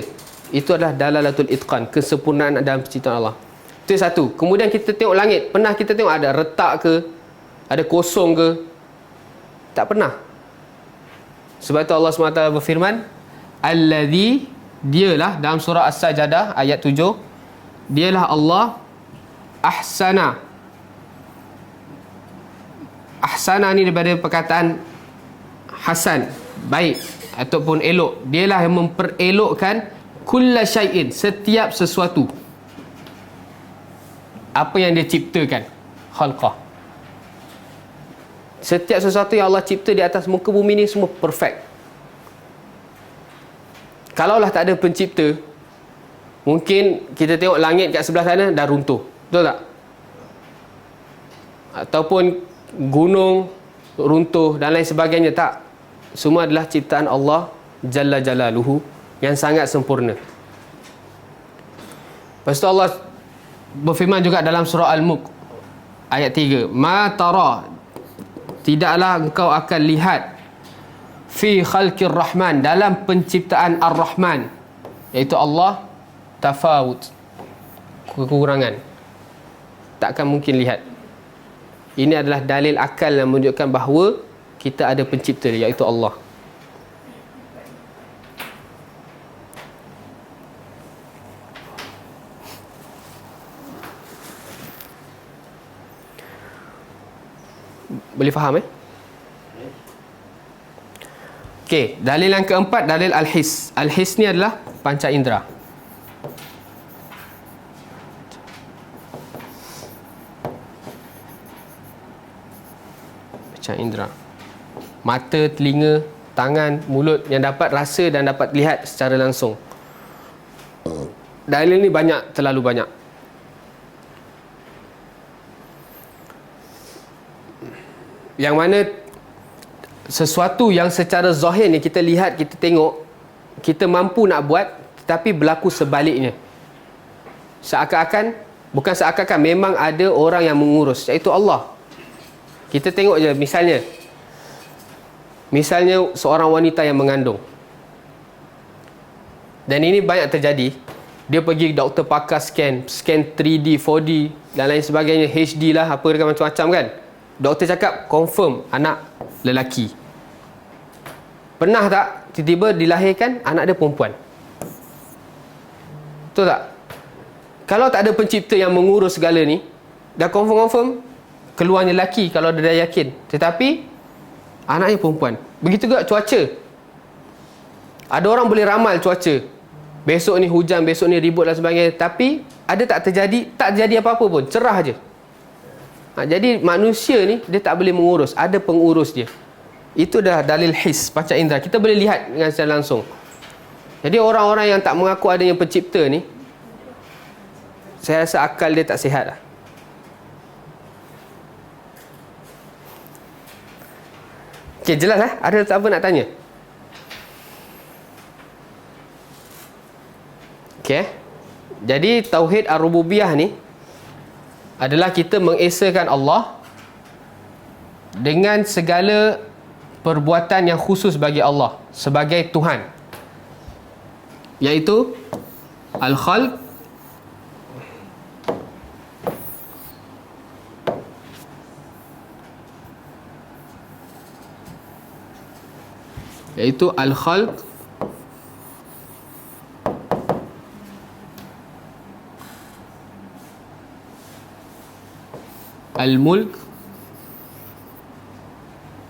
Itu adalah dalalatul itqan, kesempurnaan dalam penciptaan Allah. Itu satu. Kemudian kita tengok langit, pernah kita tengok ada retak ke? Ada kosong ke? Tak pernah. Sebab itu Allah SWT berfirman, Alladhi, dialah dalam surah As-Sajdah ayat 7, dialah Allah ahsana. Ahsana ni daripada perkataan hasan, baik ataupun elok. Dialah yang memperelokkan kulla syai'in, setiap sesuatu. Apa yang dia ciptakan, khalqah. Setiap sesuatu yang Allah cipta di atas muka bumi ni semua perfect. Kalaulah tak ada pencipta, mungkin kita tengok langit kat sebelah sana dah runtuh. Betul tak? Ataupun gunung runtuh dan lain sebagainya. Tak. Semua adalah ciptaan Allah Jalla Jalaluhu yang sangat sempurna. Lepas tu Allah berfirman juga dalam surah Al-Mulk ayat 3, Ma tara, tidaklah engkau akan lihat fi khalqir rahman, dalam penciptaan ar-Rahman, iaitu Allah, tafawut, kekurangan. Takkan mungkin lihat. Ini adalah dalil akal yang menunjukkan bahawa kita ada pencipta, iaitu Allah. Boleh faham Okey, dalil yang keempat, dalil al-his. Al-his ni adalah panca indera. Panca indera. Mata, telinga, tangan, mulut yang dapat rasa dan dapat lihat secara langsung. Dalil ni banyak, terlalu banyak. Yang mana sesuatu yang secara zahir ni kita lihat, kita tengok, kita mampu nak buat, tetapi berlaku sebaliknya. Seakan-akan, bukan seakan-akan, memang ada orang yang mengurus, iaitu Allah. Kita tengok je misalnya seorang wanita yang mengandung. Dan ini banyak terjadi. Dia pergi doktor pakar scan 3D, 4D dan lain sebagainya, HD lah, apa macam-macam kan. Doktor cakap confirm anak lelaki. Pernah tak tiba-tiba dilahirkan anak dia perempuan? Betul tak? Kalau tak ada pencipta yang mengurus segala ni, dah confirm keluarnya lelaki kalau dia dah yakin. Tetapi anaknya perempuan. Begitu juga cuaca. Ada orang boleh ramal cuaca, besok ni hujan, besok ni ribut dan sebagainya, tapi ada tak terjadi apa-apa pun, cerah je. Jadi manusia ni dia tak boleh mengurus, ada pengurus dia. Itu dah dalil his, panca indera. Kita boleh lihat dengan secara langsung. Jadi orang-orang yang tak mengaku adanya pencipta ni, saya rasa akal dia tak sihat lah. Okey, jelas lah? Ada apa nak tanya? Okey. Jadi tauhid ar-rububiyah ni adalah kita mengesakan Allah dengan segala perbuatan yang khusus bagi Allah sebagai Tuhan, iaitu al-khalq, iaitu al-khalq, al-mulk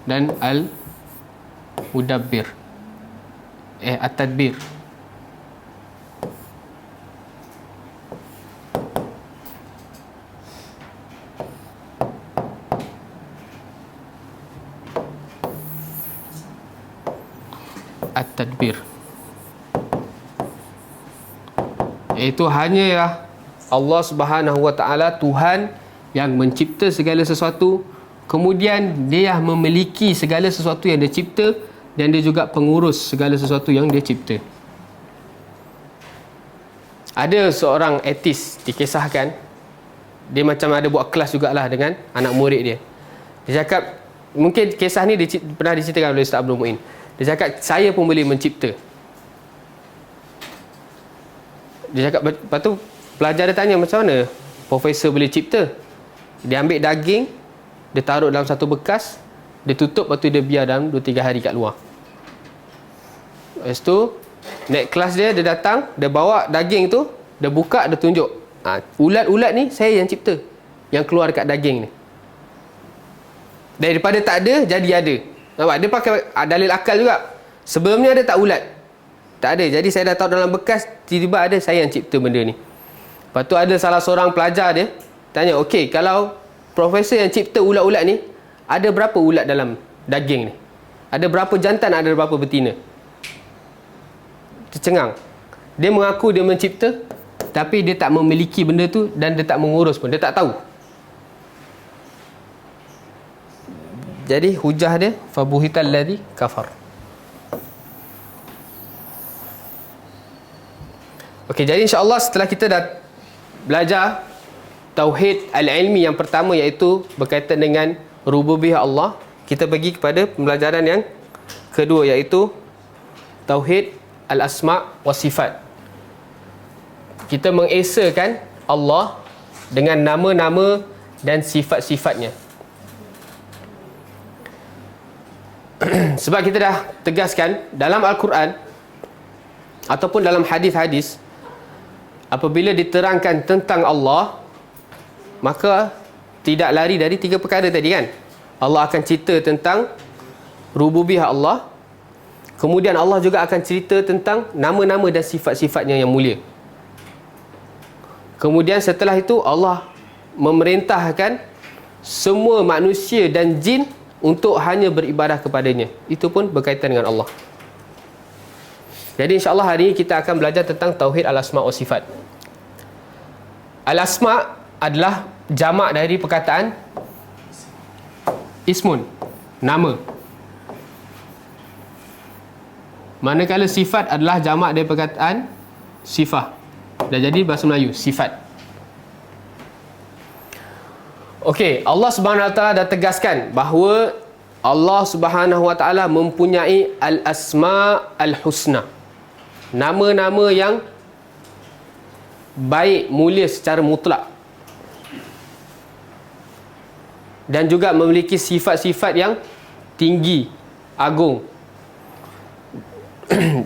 dan al-mudabbir, at-tadbir. At-tadbir, iaitu hanya Allah Subhanahu wa taala Tuhan yang mencipta segala sesuatu, kemudian dia memiliki segala sesuatu yang dia cipta, dan dia juga pengurus segala sesuatu yang dia cipta. Ada seorang etis dikisahkan, dia macam ada buat kelas jugalah dengan anak murid dia. Dia cakap, mungkin kisah ni pernah diceritakan oleh Ustaz Abdul Muin. Dia cakap, saya pun boleh mencipta. Dia cakap, lepas tu pelajar dia tanya, macam mana profesor boleh cipta? Dia ambil daging, dia taruh dalam satu bekas, dia tutup, lepas tu dia biar dalam 2-3 hari kat luar. Lepas tu naik kelas dia datang, dia bawa daging tu, dia buka, dia tunjuk, ulat-ulat ni saya yang cipta, yang keluar dekat daging ni. Daripada tak ada jadi ada. Nampak? Dia pakai dalil akal juga. Sebelum ni ada tak ulat? Tak ada. Jadi saya dah tahu dalam bekas, tiba-tiba ada, saya yang cipta benda ni. Lepas tu ada salah seorang pelajar dia tanya, okey, kalau profesor yang cipta ulat-ulat ni, ada berapa ulat dalam daging ni? Ada berapa jantan, ada berapa betina? Tercengang. Dia mengaku dia mencipta, tapi dia tak memiliki benda tu, dan dia tak mengurus pun, dia tak tahu. Jadi hujah dia, fabuhital ladzi kafar. Okey, jadi insya-Allah setelah kita dah belajar tauhid al-ilmi yang pertama, iaitu berkaitan dengan rububiyah Allah, kita pergi kepada pembelajaran yang kedua, iaitu tauhid al-asma' wa sifat. Kita mengesakan Allah dengan nama-nama dan sifat-sifatnya. Sebab kita dah tegaskan dalam Al-Quran ataupun dalam hadis-hadis, apabila diterangkan tentang Allah, maka tidak lari dari 3 perkara tadi kan. Allah akan cerita tentang rububiyah Allah, kemudian Allah juga akan cerita tentang nama-nama dan sifat-sifatnya yang mulia. Kemudian setelah itu Allah memerintahkan semua manusia dan jin untuk hanya beribadah kepadanya. Itu pun berkaitan dengan Allah. Jadi insya-Allah hari ini kita akan belajar tentang tauhid al-asma' wa sifat. Al-asma' adalah jamak dari perkataan ismun, nama. Manakala sifat adalah jamak dari perkataan sifah. Dah jadi bahasa Melayu, sifat. Okey, Allah Subhanahu Wa Taala dah tegaskan bahawa Allah Subhanahu Wa Taala mempunyai al-asma al-husna. Nama-nama yang baik, mulia secara mutlak. Dan juga memiliki sifat-sifat yang tinggi, agung.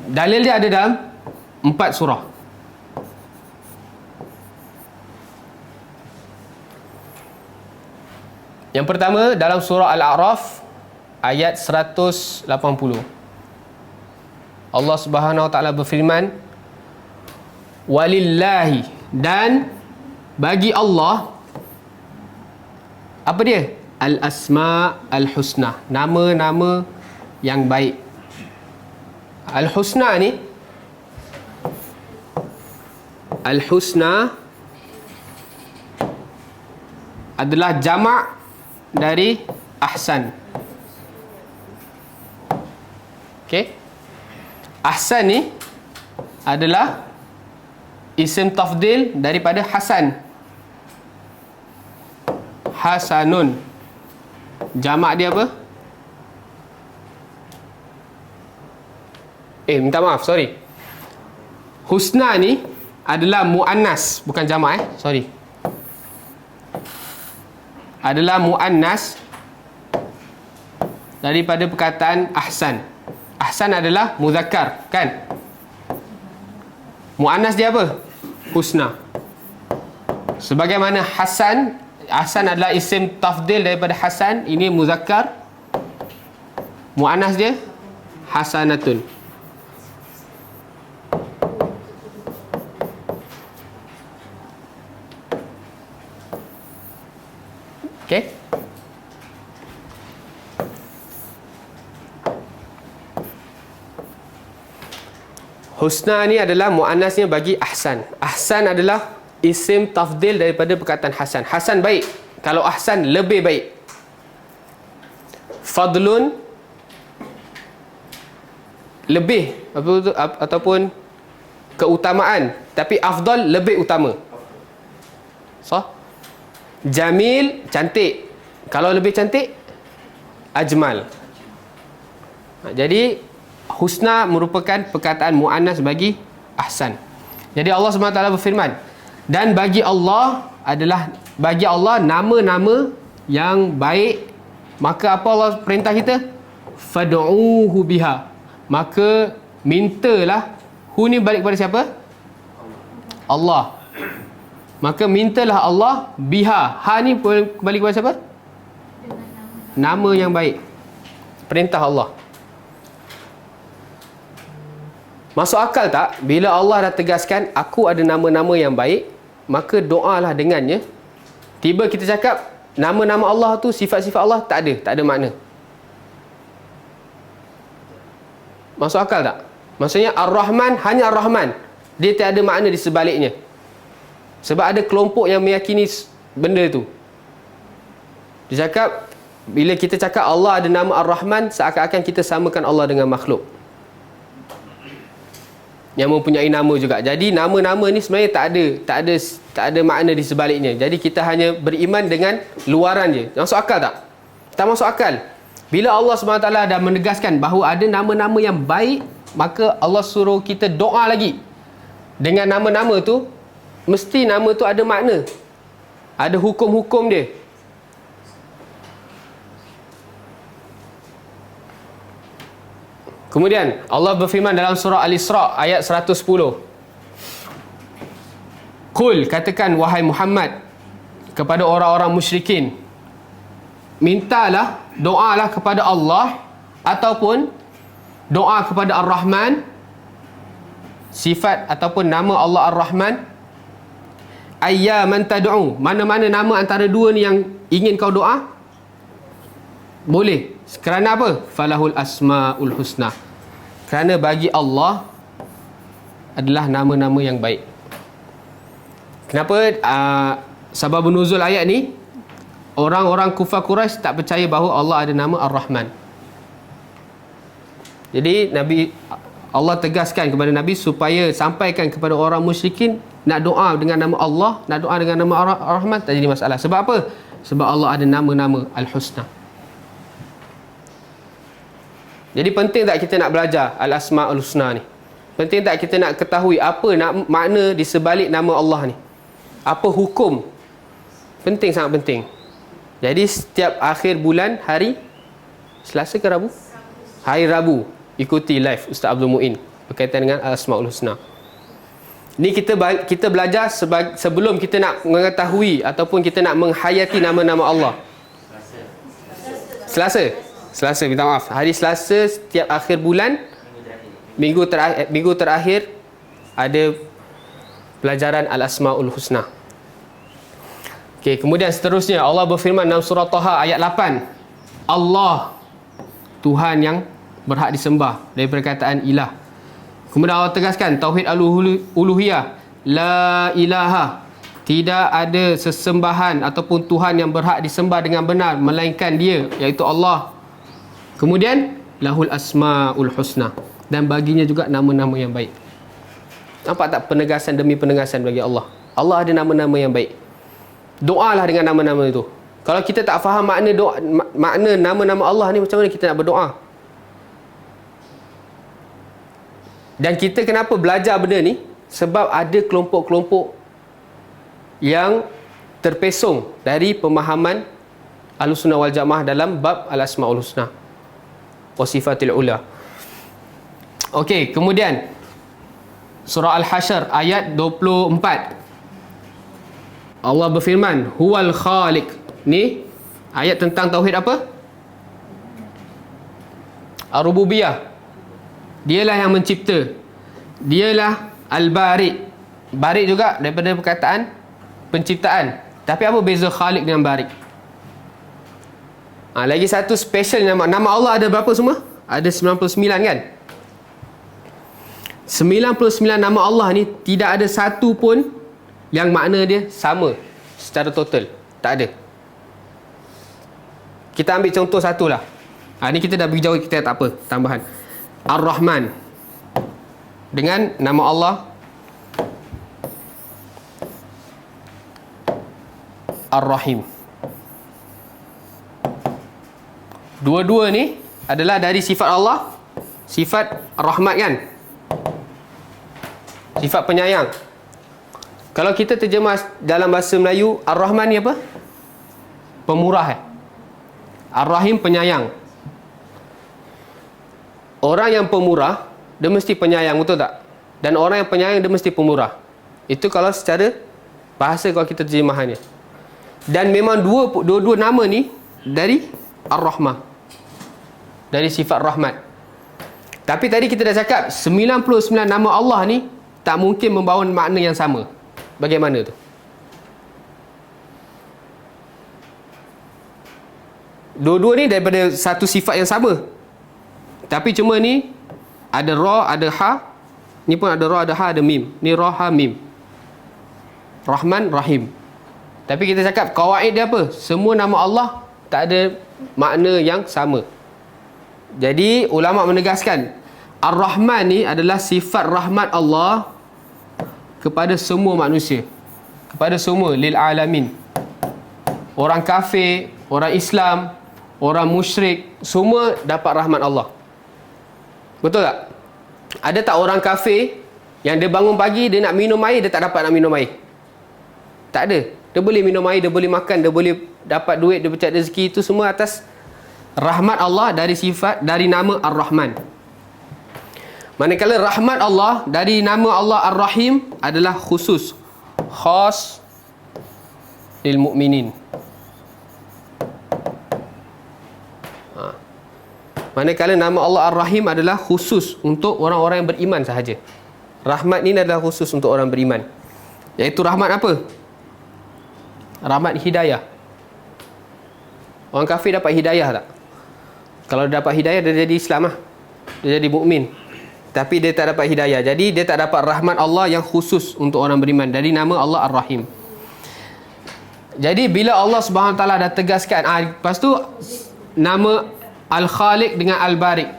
Dalil dia ada dalam 4 surah. Yang pertama dalam surah Al-A'raf ayat 180. Allah Subhanahu Wa Taala berfirman, walillahi, dan bagi Allah, apa dia? Al-asma al-husna, nama-nama yang baik. Al-husna ni, al-husna adalah jamak dari ahsan. Okey. Ahsan ni adalah isim tafdil daripada hasan. Hasanun. Jamak dia apa? Minta maaf, sorry. Husna ni adalah muannas, bukan jamak sorry. Adalah muannas daripada perkataan ahsan. Ahsan adalah muzakkar, kan? Muannas dia apa? Husna. Sebagaimana Hasan, Hasan adalah isim tafdil daripada Hasan, ini muzakkar. Muannas dia hasanatun. Okey? Husna ni adalah muannasnya bagi ahsan. Ahsan adalah isim tafdil daripada perkataan hasan. Hasan baik. Kalau ahsan lebih baik. Fadlun lebih ataupun keutamaan, tapi afdal lebih utama. So, jamil cantik. Kalau lebih cantik ajmal. Jadi husna merupakan perkataan muannas bagi ahsan. Jadi Allah SWT berfirman, dan bagi Allah adalah, bagi Allah nama-nama yang baik. Maka apa Allah perintah kita? Fad'uhu biha. Maka mintalah. Hu ni balik kepada siapa? Allah. Maka mintalah Allah biha. Ha ni balik kepada siapa? Nama yang baik. Perintah Allah. Masuk akal tak? Bila Allah dah tegaskan aku ada nama-nama yang baik, maka doalah dengannya. Tiba kita cakap nama-nama Allah tu, sifat-sifat Allah tak ada makna. Masuk akal tak? Maksudnya Ar-Rahman hanya Ar-Rahman. Dia tak ada makna di sebaliknya. Sebab ada kelompok yang meyakini benda tu. Dia cakap, bila kita cakap Allah ada nama Ar-Rahman, seakan-akan kita samakan Allah dengan makhluk yang mempunyai nama juga. Jadi nama-nama ni sebenarnya tak ada makna di sebaliknya. Jadi kita hanya beriman dengan luaran je. Masuk akal tak? Tak masuk akal. Bila Allah SWT dah menegaskan bahawa ada nama-nama yang baik, maka Allah suruh kita doa lagi dengan nama-nama tu. Mesti nama tu ada makna, ada hukum-hukum dia. Kemudian Allah berfirman dalam surah Al-Isra ayat 110. Qul, katakan wahai Muhammad kepada orang-orang musyrikin, mintalah, doalah kepada Allah ataupun doa kepada Ar-Rahman, sifat ataupun nama Allah Ar-Rahman. Ayyaman tad'u, mana-mana nama antara dua ni yang ingin kau doa, boleh. Kerana apa? Falahul asmaul husna. Kerana bagi Allah adalah nama-nama yang baik. Kenapa? Sebab nuzul ayat ni, orang-orang kufar Quraisy tak percaya bahawa Allah ada nama Ar-Rahman. Jadi Allah tegaskan kepada Nabi supaya sampaikan kepada orang musyrikin, nak doa dengan nama Allah, nak doa dengan nama Ar-Rahman, tak jadi masalah. Sebab apa? Sebab Allah ada nama-nama Al-Husna. Jadi penting tak kita nak belajar Al-Asma'ul Husna ni? Penting tak kita nak ketahui apa makna di sebalik nama Allah ni? Apa hukum? Penting, sangat penting. Jadi setiap akhir bulan, hari Selasa ke Rabu? Hari Rabu, ikuti live Ustaz Abdul Muin berkaitan dengan Al-Asma'ul Husna. Ni kita belajar sebelum kita nak mengetahui ataupun kita nak menghayati nama-nama Allah. Selasa, minta maaf. Hari Selasa setiap akhir bulan, minggu terakhir ada pelajaran Al-Asma'ul Husna. Okey, kemudian seterusnya Allah berfirman dalam surah Taha ayat 8. Allah, Tuhan yang berhak disembah, dari perkataan ilah. Kemudian Allah tegaskan tauhid al-uluhiyah, la ilaha, tidak ada sesembahan ataupun Tuhan yang berhak disembah dengan benar melainkan Dia, iaitu Allah. Kemudian lahul asmaul husna, dan baginya juga nama-nama yang baik. Nampak tak penegasan demi penegasan bagi Allah? Allah ada nama-nama yang baik. Doalah dengan nama-nama itu. Kalau kita tak faham makna nama-nama Allah ni, macam mana kita nak berdoa? Dan kita kenapa belajar benda ni? Sebab ada kelompok-kelompok yang terpesong dari pemahaman Ahlussunnah wal Jamaah dalam bab Al-Asma'ul Husna wa Sifatil Ula. Okey, kemudian surah Al-Hasyr ayat 24. Allah berfirman, huwal khaliq. Ni ayat tentang tauhid apa? Ar-rububiyah. Dialah yang mencipta. Dialah al-bari. Bari juga daripada perkataan penciptaan. Tapi apa beza khaliq dengan bari? Lagi satu special nama Allah ada berapa semua? Ada 99 kan? 99 nama Allah ni tidak ada satu pun yang makna dia sama secara total. Tak ada. Kita ambil contoh satulah. Ni kita dah pergi jauh, kita tak apa, tambahan. Ar-Rahman dengan nama Allah Ar-Rahim. Dua-dua ni adalah dari sifat Allah, sifat rahmat kan, sifat penyayang. Kalau kita terjemah dalam bahasa Melayu, Ar-Rahman ni apa? Pemurah. Ar-Rahim penyayang. Orang yang pemurah, dia mesti penyayang, betul tak? Dan orang yang penyayang, dia mesti pemurah. Itu kalau secara bahasa, kalau kita terjemahannya. Dan memang dua-dua nama ni dari Ar-Rahmah, dari sifat rahmat. Tapi tadi kita dah cakap 99 nama Allah ni tak mungkin membawa makna yang sama. Bagaimana tu? Dua-dua ni daripada satu sifat yang sama. Tapi cuma ni ada ra, ada ha. Ni pun ada ra, ada ha, ada mim. Ni ra, ha, mim. Rahman, Rahim. Tapi kita cakap kawaid dia apa? Semua nama Allah tak ada makna yang sama. Jadi ulama menegaskan Ar-Rahman ni adalah sifat rahmat Allah kepada semua manusia, kepada semua, lil alamin. Orang kafir, orang Islam, orang musyrik, semua dapat rahmat Allah. Betul tak? Ada tak orang kafir yang dia bangun pagi, dia nak minum air, dia tak dapat nak minum air? Tak ada. Dia boleh minum air, dia boleh makan, dia boleh dapat duit, dia bercari rezeki. Itu semua atas rahmat Allah dari sifat, dari nama Ar-Rahman. Manakala rahmat Allah dari nama Allah Ar-Rahim adalah khusus, khas lil mu'minin. Manakala nama Allah Ar-Rahim adalah khusus untuk orang-orang yang beriman sahaja. Rahmat ni adalah khusus untuk orang beriman. Iaitu rahmat apa? Rahmat hidayah. Orang kafir dapat hidayah tak? Kalau dia dapat hidayah, dia jadi Islam lah. Dia jadi mukmin. Tapi dia tak dapat hidayah. Jadi dia tak dapat rahmat Allah yang khusus untuk orang beriman dari nama Allah Ar-Rahim. Jadi bila Allah SWT dah tegaskan, lepas tu nama Al-Khaliq dengan Al-Bari.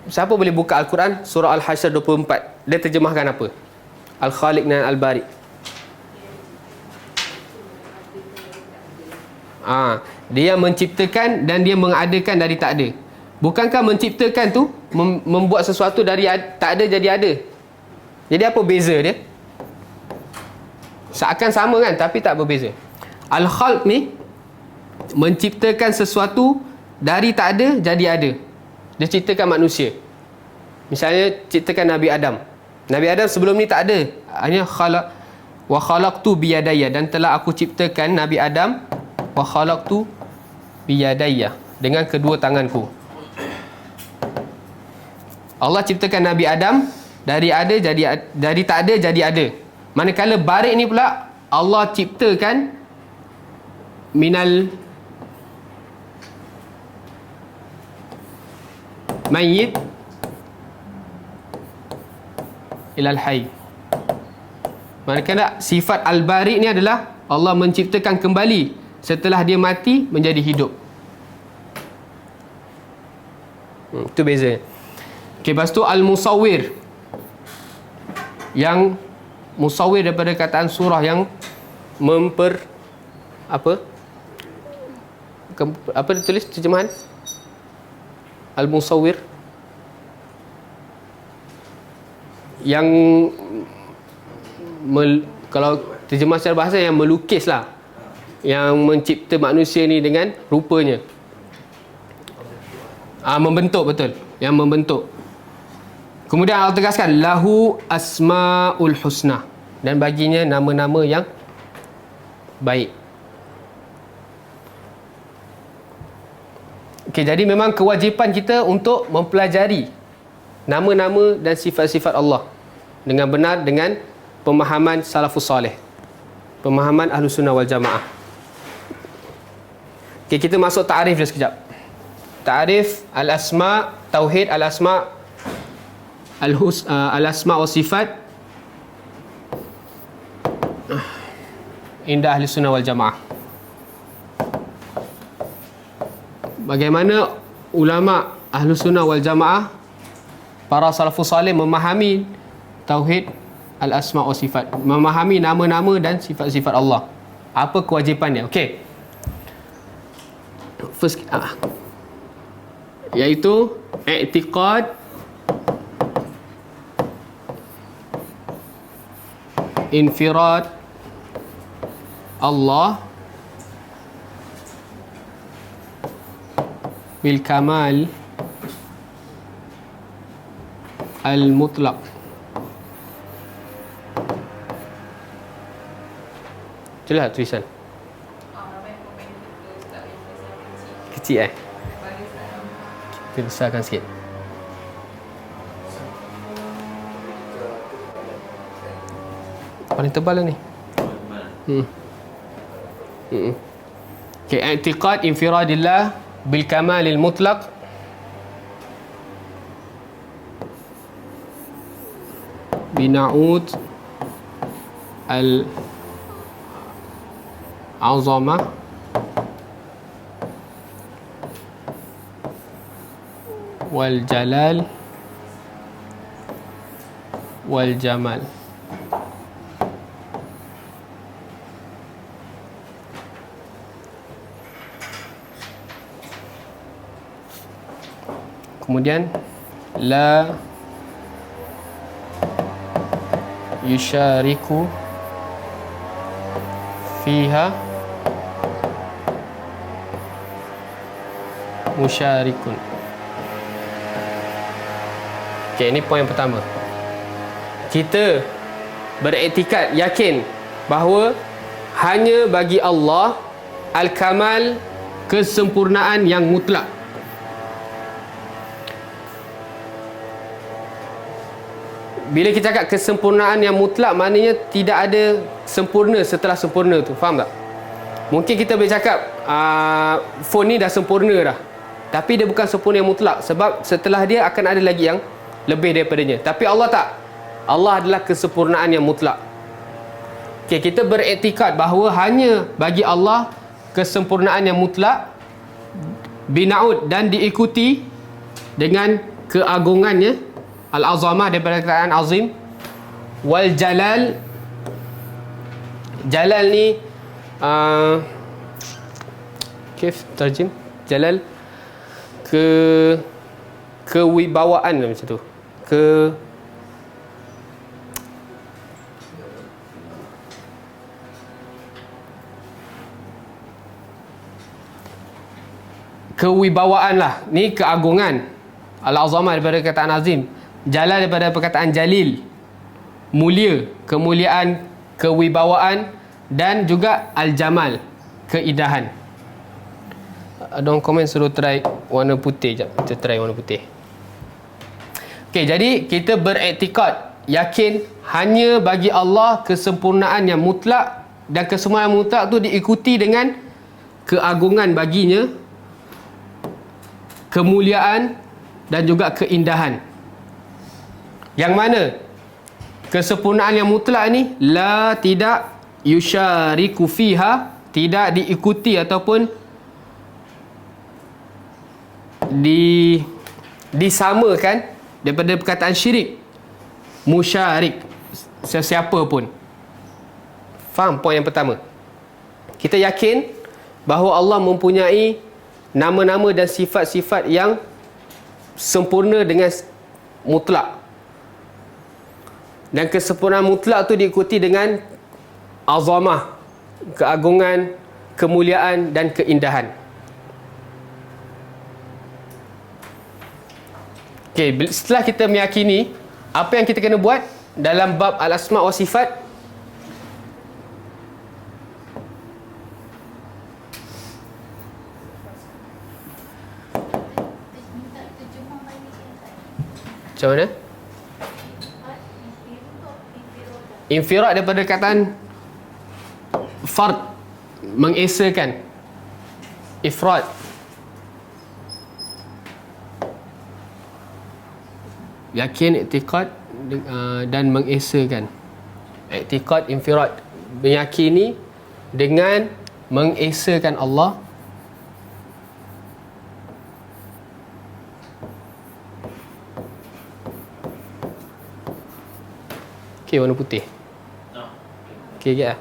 Siapa boleh buka Al-Quran surah Al-Hasyr 24? Dia terjemahkan apa? Al-Khaliq dengan Al-Bari. Dia menciptakan dan dia mengadakan dari tak ada. Bukankah menciptakan tu membuat sesuatu dari tak ada jadi ada? Jadi apa beza dia? Seakan sama kan, tapi tak berbeza. Al-Khalq ni menciptakan sesuatu dari tak ada jadi ada. Dia ciptakan manusia. Misalnya ciptakan Nabi Adam. Nabi Adam sebelum ni tak ada. Hanya wa khalaqtu biyadayya, dan telah aku ciptakan Nabi Adam wa khalaqtu biyadayya, dengan kedua tanganku. Allah ciptakan Nabi Adam dari ada jadi, dari tak ada jadi ada. Manakala barik ni pula Allah ciptakan minal mayyit ilal hayy. Manakala sifat al-bari ni adalah Allah menciptakan kembali setelah dia mati menjadi hidup. Itu beza. Okay, lepas tu al-musawwir, yang musawwir daripada kataan surah yang apa ditulis terjemahan al-musawwir, yang kalau terjemah secara bahasa yang melukis lah, yang mencipta manusia ni dengan rupanya. Membentuk, betul, yang membentuk. Kemudian Allah tegaskan lahu asmaul husna, dan baginya nama-nama yang baik. Okey, jadi memang kewajipan kita untuk mempelajari nama-nama dan sifat-sifat Allah dengan benar, dengan pemahaman salafus salih, pemahaman Ahlus Sunnah wal Jamaah. Okey, kita masuk ta'rif dia sekejap. Ta'rif al-asma, tauhid al-asma, al-asma wa sifat inda Ahli Sunnah wal Jamaah. Bagaimana ulama Ahli Sunnah wal Jamaah, para salafus salih memahami tauhid al-asma wa sifat, memahami nama-nama dan sifat-sifat Allah. Apa kewajipannya? Okey. First, iaitu i'tiqad infirad Allah bil kamal al mutlaq. Jelas tulisan kecil kita besarkan sikit. Paling tebal lah ni. Okay, i'tiqad infiradillah bil kamalil mutlaq bina'ud al azamah wal jalal wal jamal. Kemudian la yusyariku fiha musyarikun. Okey, ini poin yang pertama. Kita beriktikad, yakin bahawa hanya bagi Allah al-kamal, kesempurnaan yang mutlak. Bila kita cakap kesempurnaan yang mutlak, maknanya tidak ada sempurna setelah sempurna tu. Faham tak? Mungkin kita boleh cakap phone ni dah sempurna dah, tapi dia bukan sempurna yang mutlak, sebab setelah dia akan ada lagi yang lebih daripadanya. Tapi Allah tak. Allah adalah kesempurnaan yang mutlak. Okay, kita beriktikad bahawa hanya bagi Allah kesempurnaan yang mutlak, bina'ud, dan diikuti dengan keagungannya, al-azamah daripada kataan azim, wal jalal. Jalal ni kif terjem jalal, kewibawaan macam tu, kewibawaan lah, ni keagungan. Al-azamah daripada kataan azim, jalal daripada perkataan jalil, mulia, kemuliaan, kewibawaan, dan juga al-jamal, keindahan. Ada orang komen suruh try warna putih. Sekejap, kita try warna putih. Okey, jadi kita beriktikad, yakin hanya bagi Allah kesempurnaan yang mutlak, dan kesempurnaan mutlak tu diikuti dengan keagungan baginya, kemuliaan, dan juga keindahan. Yang mana kesempurnaan yang mutlak ni la tidak yusyariku fiha, tidak diikuti ataupun disamakan daripada perkataan syirik, musyarik, sesiapa pun. Faham poin yang pertama? Kita yakin bahawa Allah mempunyai nama-nama dan sifat-sifat yang sempurna dengan mutlak, dan kesempurnaan mutlak tu diikuti dengan azamah, keagungan, kemuliaan, dan keindahan. Okey, setelah kita meyakini Apa yang kita kena buat dalam bab al-asma' wa sifat? Minta terjemah balik kan. Macam mana? Infirad daripada kataan fard, mengesakan. Ifrad. Yakin, i'tiqad dan mengesakan. I'tiqad, infirad, meyakini dengan mengesakan Allah. Okey, warna putih. Okey ke?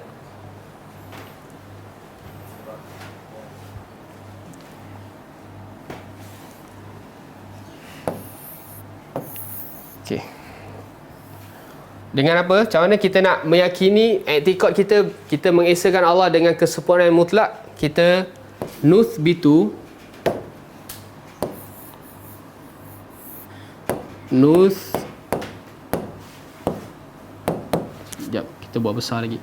Okey. Dengan apa? Macam mana kita nak meyakini i'tiqad kita mengesakan Allah dengan kesempurnaan yang mutlak? Kita nuthbitu Sekejap, kita buat besar lagi.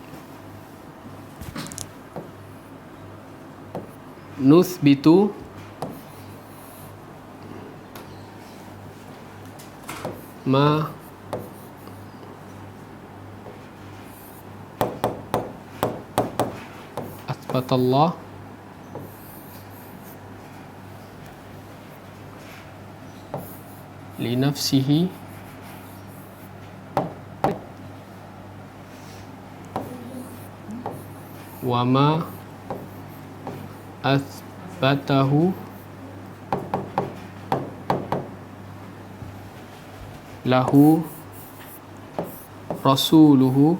Nuthbitu ma athbatallah li nafsihi wa ma athbatahu lahu rasuluhu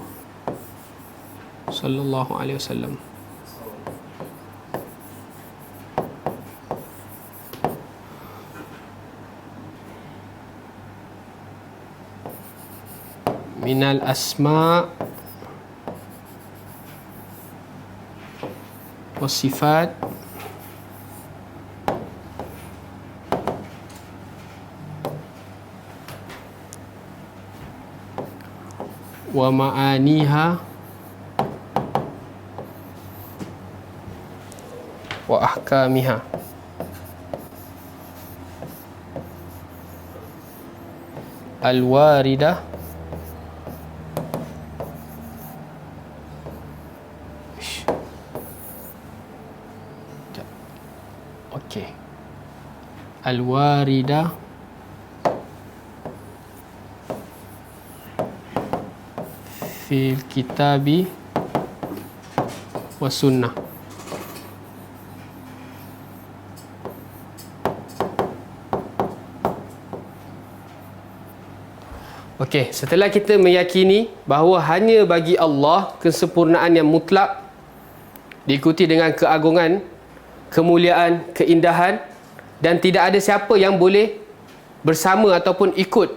sallallahu alaihi wasallam. Minal asma' was sifat wa ma'aniha wa ahkamiha. Al-waridah okey. Al-waridah fil kitabi wa sunnah. Okey, setelah kita meyakini bahawa hanya bagi Allah kesempurnaan yang mutlak diikuti dengan keagungan, kemuliaan, keindahan, dan tidak ada siapa yang boleh bersama ataupun ikut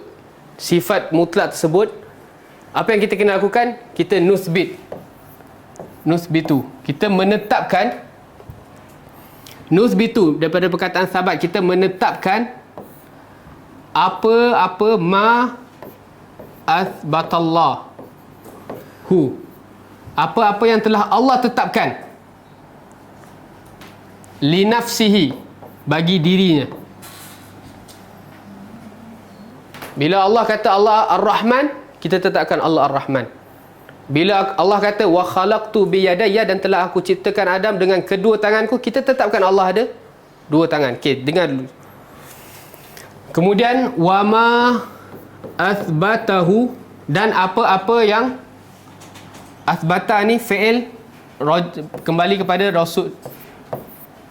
sifat mutlak tersebut, apa yang kita kena lakukan? Kita nuthbitu, kita menetapkan. Nuthbitu daripada perkataan sahabat, kita menetapkan apa-apa ma athbatallah hu, apa-apa yang telah Allah tetapkan li nafsihi, bagi dirinya. Bila Allah kata Allah Ar-Rahman, kita tetapkan Allah Ar-Rahman. Bila Allah kata wa khalaqtu bi yadayya, dan telah aku ciptakan Adam dengan kedua tanganku, kita tetapkan Allah ada dua tangan. Okey, dengar dulu. Kemudian wa ma athbatahu, dan apa-apa yang athbata ni fi'il kembali kepada Rasul,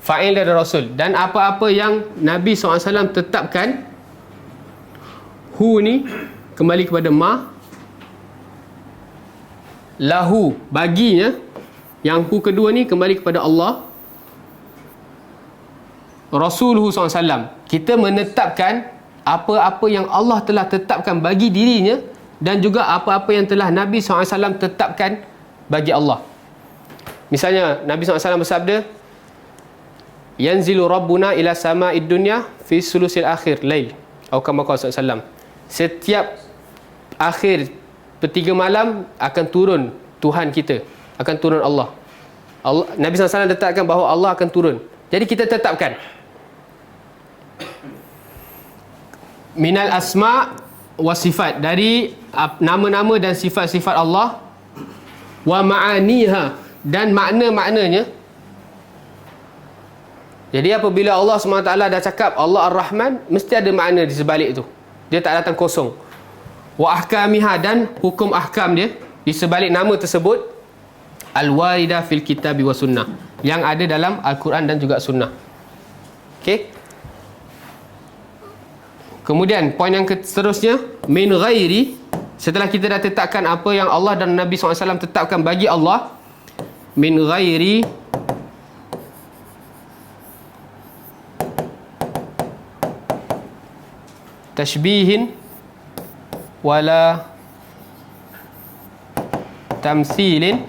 fa'il dari Rasul, dan apa-apa yang Nabi SAW tetapkan, hu ni kembali kepada ma, lahu baginya, yang hu kedua ni kembali kepada Allah, Rasuluhu SAW. Kita menetapkan apa-apa yang Allah telah tetapkan bagi dirinya, dan juga apa-apa yang telah Nabi SAW tetapkan bagi Allah. Misalnya Nabi SAW bersabda, yanzilu rabbuna ila sama'id dunya fi sulusil akhir lail, atau kama qala SAW. Setiap akhir pertiga malam akan turun Tuhan kita, akan turun Allah. Nabi SAW letakkan bahawa Allah akan turun. Jadi kita tetapkan minal asma wa sifat, dari nama-nama dan sifat-sifat Allah, wa ma'aniha, dan makna-maknanya. Jadi apabila Allah SWT dah cakap Allah Ar-Rahman, mesti ada makna di sebalik itu. Dia tak datang kosong. Wa ahkamiha, dan hukum ahkam dia di sebalik nama tersebut, al-warida fil kitab wa sunnah, yang ada dalam Al-Quran dan juga sunnah. Okey. Kemudian poin yang seterusnya, min ghairi, setelah kita dah tetapkan apa yang Allah dan Nabi SAW tetapkan bagi Allah, min ghairi tashbihin wala tamthilin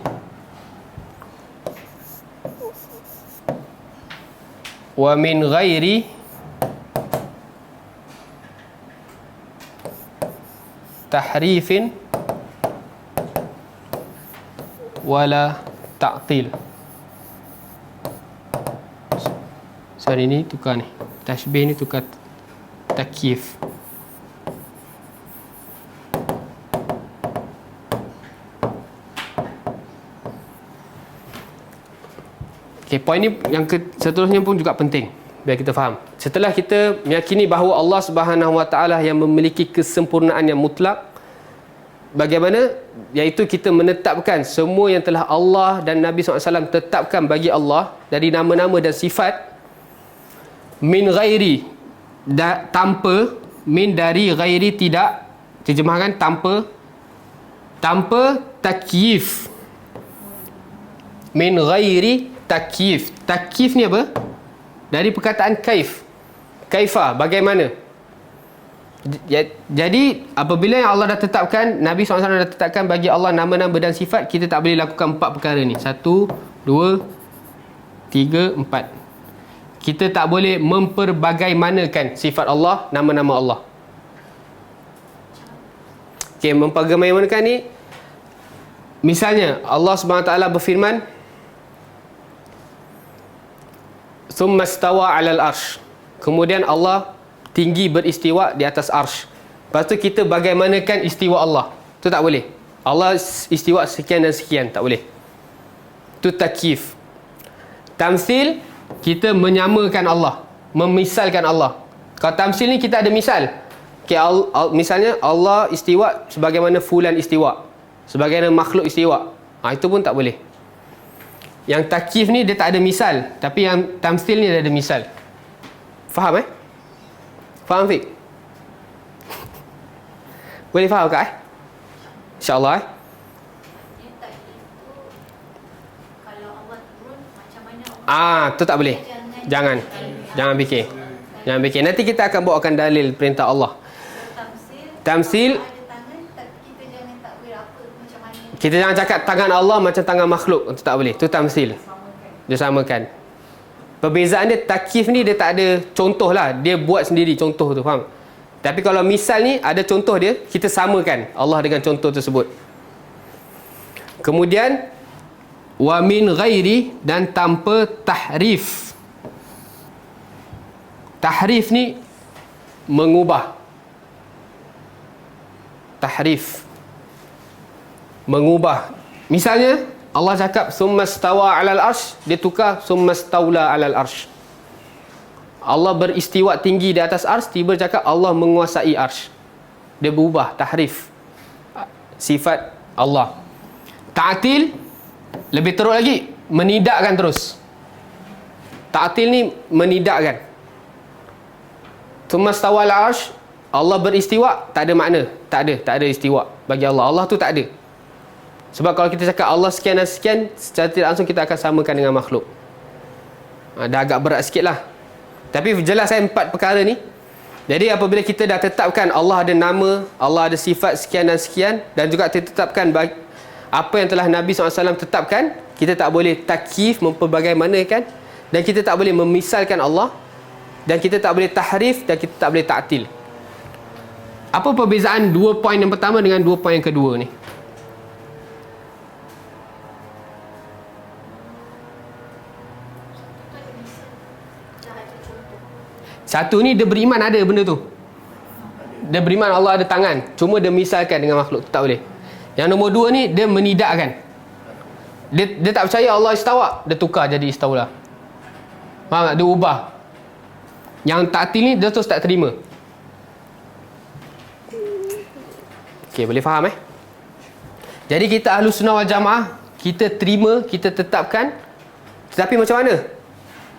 wa min ghairi tahrifin wala ta'til. Sorry, ni tukar ni. Tashbih ni tukar takyif. Okay, poin ni yang seterusnya pun juga penting biar kita faham. Setelah kita meyakini bahawa Allah Subhanahu Wa Taala yang memiliki kesempurnaan yang mutlak, bagaimana? Iaitu kita menetapkan semua yang telah Allah dan Nabi SAW tetapkan bagi Allah dari nama-nama dan sifat, min ghairi, tanpa, min dari, ghairi tidak, terjemahkan tanpa takyif, min ghairi takyif. Takyif ni apa? Dari perkataan kaif. Kaifa, bagaimana. Jadi apabila yang Allah dah tetapkan, Nabi SAW dah tetapkan bagi Allah nama-nama dan sifat, kita tak boleh lakukan 4 perkara ni. 1, 2, 3, 4. Kita tak boleh memperbagaimanakan sifat Allah, nama-nama Allah. Okay, memperbagaimanakan ni, misalnya Allah SWT berfirman, Thumma stawa 'alal arsh. Kemudian Allah tinggi beristiwa di atas arsh. Lepas tu kita bagaimanakan istiwa Allah? Tu tak boleh. Allah istiwa sekian dan sekian, tak boleh. Tu takyif. Tamthil, kita menyamakan Allah, memisalkan Allah. Kalau tamthil ni kita ada misal. Okay, misalnya Allah istiwa sebagaimana fulan istiwa, sebagaimana makhluk istiwa. Itu pun tak boleh. Yang takyif ni dia tak ada misal, tapi yang tamthil ni dia ada misal. Faham Faham Fik? Boleh faham tak InsyaAllah Kalau Allah turun, macam mana tu tak boleh. Jangan fikir. Jangan fikir. Nanti kita akan bawakan dalil perintah Allah. Tamthil, kita jangan cakap tangan Allah macam tangan makhluk. Itu tak boleh. Itu tamthil. Dia samakan. Perbezaan dia, takyif ni dia tak ada contoh lah. Dia buat sendiri contoh tu, faham? Tapi kalau misal ni ada contoh dia, kita samakan Allah dengan contoh tersebut. Kemudian wa min ghairi, dan tanpa tahrif. Tahrif ni mengubah. Tahrif, mengubah. Misalnya Allah cakap summa stawa 'alal arsh, dia tukar summa staula 'alal arsh. Allah beristiwa tinggi di atas arsh, tiba cakap Allah menguasai arsh. Dia berubah, tahrif sifat Allah. Ta'til, lebih teruk lagi, menidakkan terus. Ta'til ni menidakkan. Summa stawa 'alal arsh, Allah beristiwa, tak ada makna. Tak ada istiwa bagi Allah. Allah tu tak ada. Sebab kalau kita cakap Allah sekian dan sekian, secara tidak langsung kita akan samakan dengan makhluk. Dah agak berat sikit lah. Tapi jelas 4 perkara ni. Jadi apabila kita dah tetapkan Allah ada nama, Allah ada sifat sekian dan sekian, dan juga ditetapkan apa yang telah Nabi SAW tetapkan, kita tak boleh takyif, memperbagaimanakan, dan kita tak boleh memisalkan Allah, dan kita tak boleh tahrif, dan kita tak boleh ta'til. Apa perbezaan 2 poin yang pertama dengan 2 poin yang kedua ni? Itu ada misal. Dah ada contoh. Satu ni dia beriman ada benda tu. Dia beriman Allah ada tangan, cuma dia misalkan dengan makhluk, tak boleh. Yang nombor 2 ni dia menidakkan. Dia tak percaya Allah istawa, dia tukar jadi istaula. Faham tak? Dia ubah. Yang ta'til ni dia terus tak terima. Okey, boleh faham Jadi kita Ahlus Sunnah wal Jamaah, kita terima, kita tetapkan. Tetapi macam mana?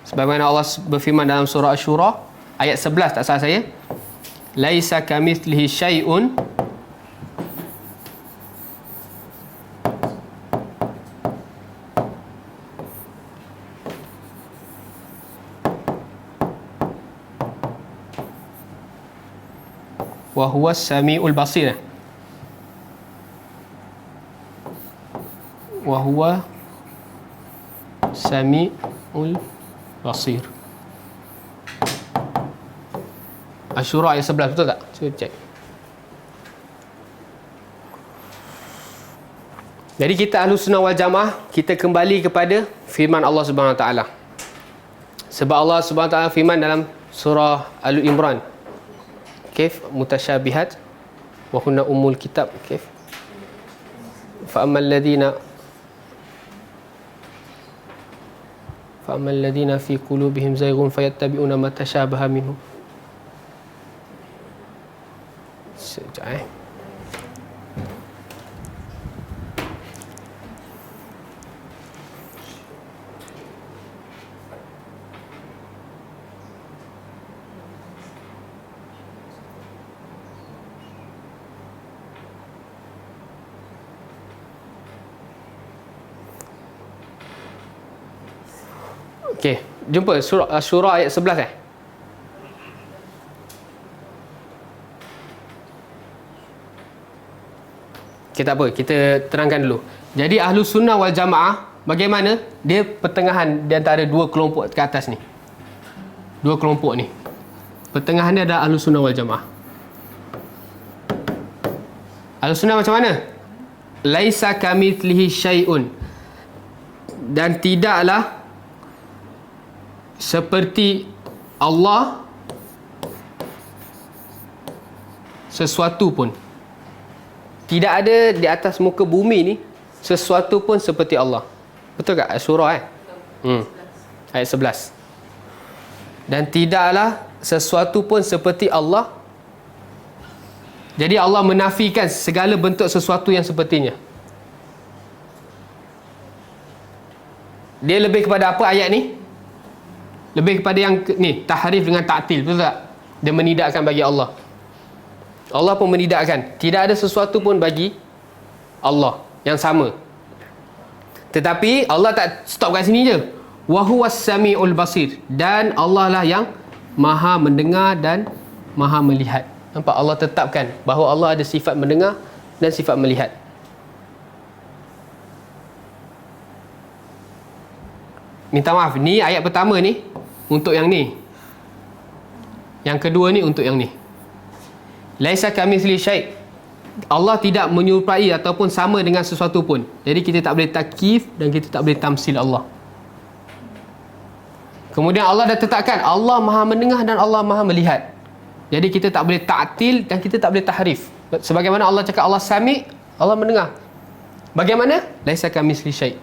Sebagaimana Allah berfirman dalam surah Asy-Syura ayat 11, tak salah saya. Laisa kamitslihi syai'un wa huwas samiul basir. Wa huwa samiul basir. Asy-Syura ayat 11, betul tak? Cuba cek. Jadi kita Ahlus Sunnah wal Jamaah, kita kembali kepada firman Allah Subhanahu Wa Taala. Sebab Allah Subhanahu Wa Taala firman dalam surah Al-Imran, kaif mutasyabihat wa hunna ummul kitab, kaif fa ammal ladina fi qulubihim zayghun fayattabi'una ma tashabaha minhu. Sekejap Okey, jumpa surah Asy-Syura ayat 11 Okay, tak apa, kita terangkan dulu. Jadi Ahlus Sunnah wal Jamaah, bagaimana? Dia pertengahan di antara dua kelompok ke atas ni. Dua kelompok ni. Pertengahan dia ada Ahlus Sunnah wal Jamaah. Ahlus Sunnah macam mana? Laisa kamitslihi syai'un. Dan tidaklah seperti Allah sesuatu pun. Tidak ada di atas muka bumi ni sesuatu pun seperti Allah. Betul tak? Surah ayat 11. Dan tidaklah sesuatu pun seperti Allah. Jadi Allah menafikan segala bentuk sesuatu yang sepertinya. Dia lebih kepada apa ayat ni? Lebih kepada yang ni, tahrif dengan ta'til, betul tak? Dia menidakkan bagi Allah. Allah pun menidakkan. Tidak ada sesuatu pun bagi Allah yang sama. Tetapi Allah tak stop kat sini je. Wa huwas samiul basir. Dan Allah lah yang maha mendengar dan maha melihat. Nampak? Allah tetapkan bahawa Allah ada sifat mendengar dan sifat melihat. Minta maaf, ni ayat pertama ni untuk yang ni. Yang kedua ni untuk yang ni. Laisa kamitslihi syai'. Allah tidak menyerupai ataupun sama dengan sesuatu pun. Jadi kita tak boleh takyif dan kita tak boleh tamsil Allah. Kemudian Allah dah tetapkan Allah maha mendengar dan Allah maha melihat. Jadi kita tak boleh ta'til dan kita tak boleh tahrif. Sebagaimana Allah cakap Allah sami', Allah mendengar. Bagaimana? Laisa kamitslihi syai'.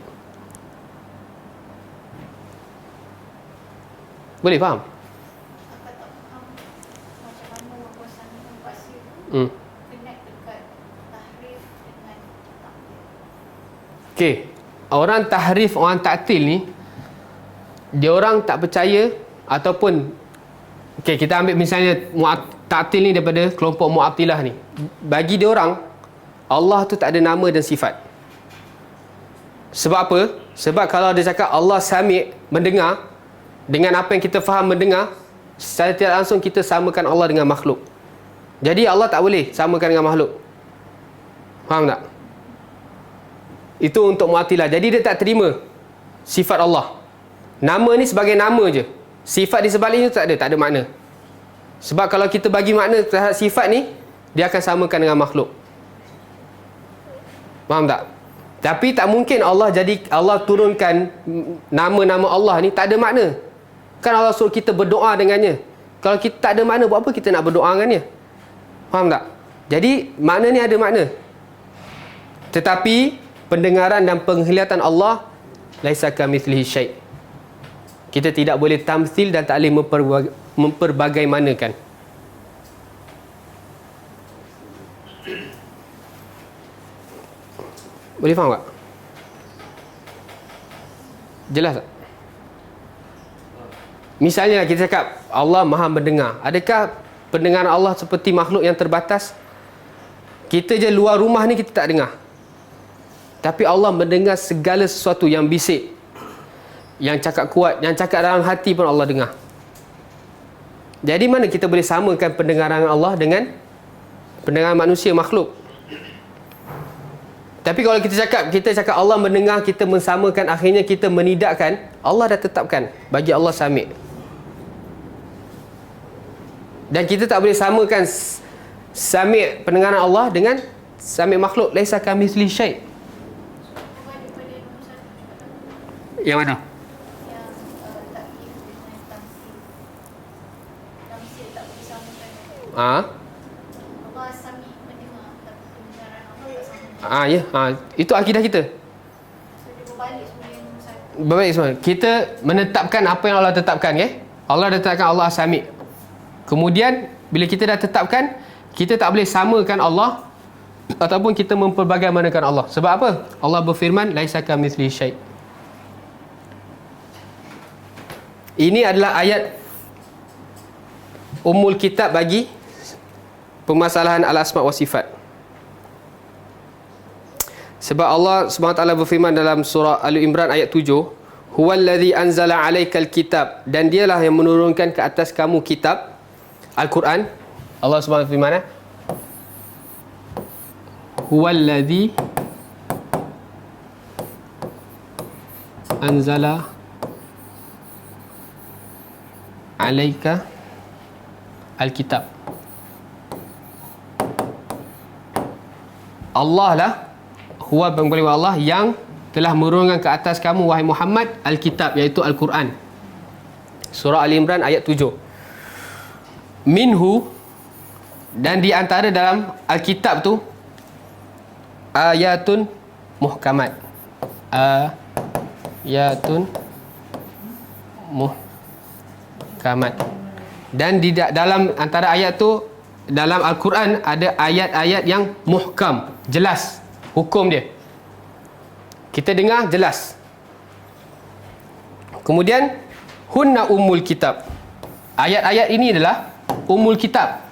Boleh faham? Akak tak faham macam mana wawasan pasir tu connect dekat tahrif dengan ta'til. Okey, orang tahrif, orang ta'til ni, dia orang tak percaya ataupun, okey, kita ambil misalnya ta'til ni daripada kelompok Mu'attilah ni. Bagi dia orang, Allah tu tak ada nama dan sifat. Sebab apa? Sebab kalau dia cakap Allah sami', mendengar, dengan apa yang kita faham mendengar, secara tidak langsung kita samakan Allah dengan makhluk. Jadi Allah tak boleh samakan dengan makhluk. Faham tak? Itu untuk Mu'attilah. Jadi dia tak terima sifat Allah. Nama ni sebagai nama je. Sifat di sebaliknya tak ada makna. Sebab kalau kita bagi makna terhadap sifat ni, dia akan samakan dengan makhluk. Faham tak? Tapi tak mungkin Allah turunkan nama-nama Allah ni tak ada makna. Kan Allah suruh kita berdoa dengannya. Kalau kita tak ada makna, buat apa kita nak berdoa dengannya? Faham tak? Jadi makna ni ada makna. Tetapi pendengaran dan penglihatan Allah laisa kamitslihi syai'. Kita tidak boleh tamthil dan tak boleh memperbagaimanakan. Boleh faham tak? Jelas tak? Misalnya kita cakap Allah Maha mendengar. Adakah pendengaran Allah seperti makhluk yang terbatas? Kita je luar rumah ni kita tak dengar. Tapi Allah mendengar segala sesuatu yang bisik, yang cakap kuat, yang cakap dalam hati pun Allah dengar. Jadi mana kita boleh samakan pendengaran Allah dengan pendengaran manusia, makhluk? Tapi kalau kita cakap Allah mendengar, kita mensamakan, akhirnya kita menidakkan. Allah dah tetapkan bagi Allah sami'. Dan kita tak boleh samakan sami' pendengaran Allah dengan sami' makhluk. Laisa kamitslihi syai'. Yang mana? Yang takyif dengan tamsil. Tamsil tak boleh samakan. Ah, Allah sami mendengar, tapi pendengaran Allah tak sama. ya. Itu akidah kita. So dia berbalik semua yang nombor satu. Berbalik semua. Kita menetapkan apa yang Allah tetapkan, Allah dah tetapkan Allah sami'. Kemudian bila kita dah tetapkan, kita tak boleh samakan Allah ataupun kita memperbagaimanakan Allah. Sebab apa? Allah berfirman laisa kamitslihi syai'. Ini adalah ayat Ummul Kitab bagi permasalahan al-asma' wa sifat. Sebab Allah SWT berfirman dalam surah Al-Imran ayat 7, huwallazi anzala 'alaikal kitab, dan dialah yang menurunkan ke atas kamu kitab Al-Quran. Allah SWT berfirman, huwallazi anzala 'alaika al-kitab. Allah lah, huwa berkali Allah, yang telah menurunkan ke atas kamu wahai Muhammad al-kitab, iaitu Al-Quran. Surah Al-Imran ayat 7. Minhu, dan di antara dalam Alkitab tu ayatun muhkamat. Ayatun muhkamat. Dan di dalam antara ayat tu, dalam Al-Quran ada ayat-ayat yang muhkam, jelas hukum dia. Kita dengar jelas. Kemudian hunna ummul kitab. Ayat-ayat ini adalah ummul kitab.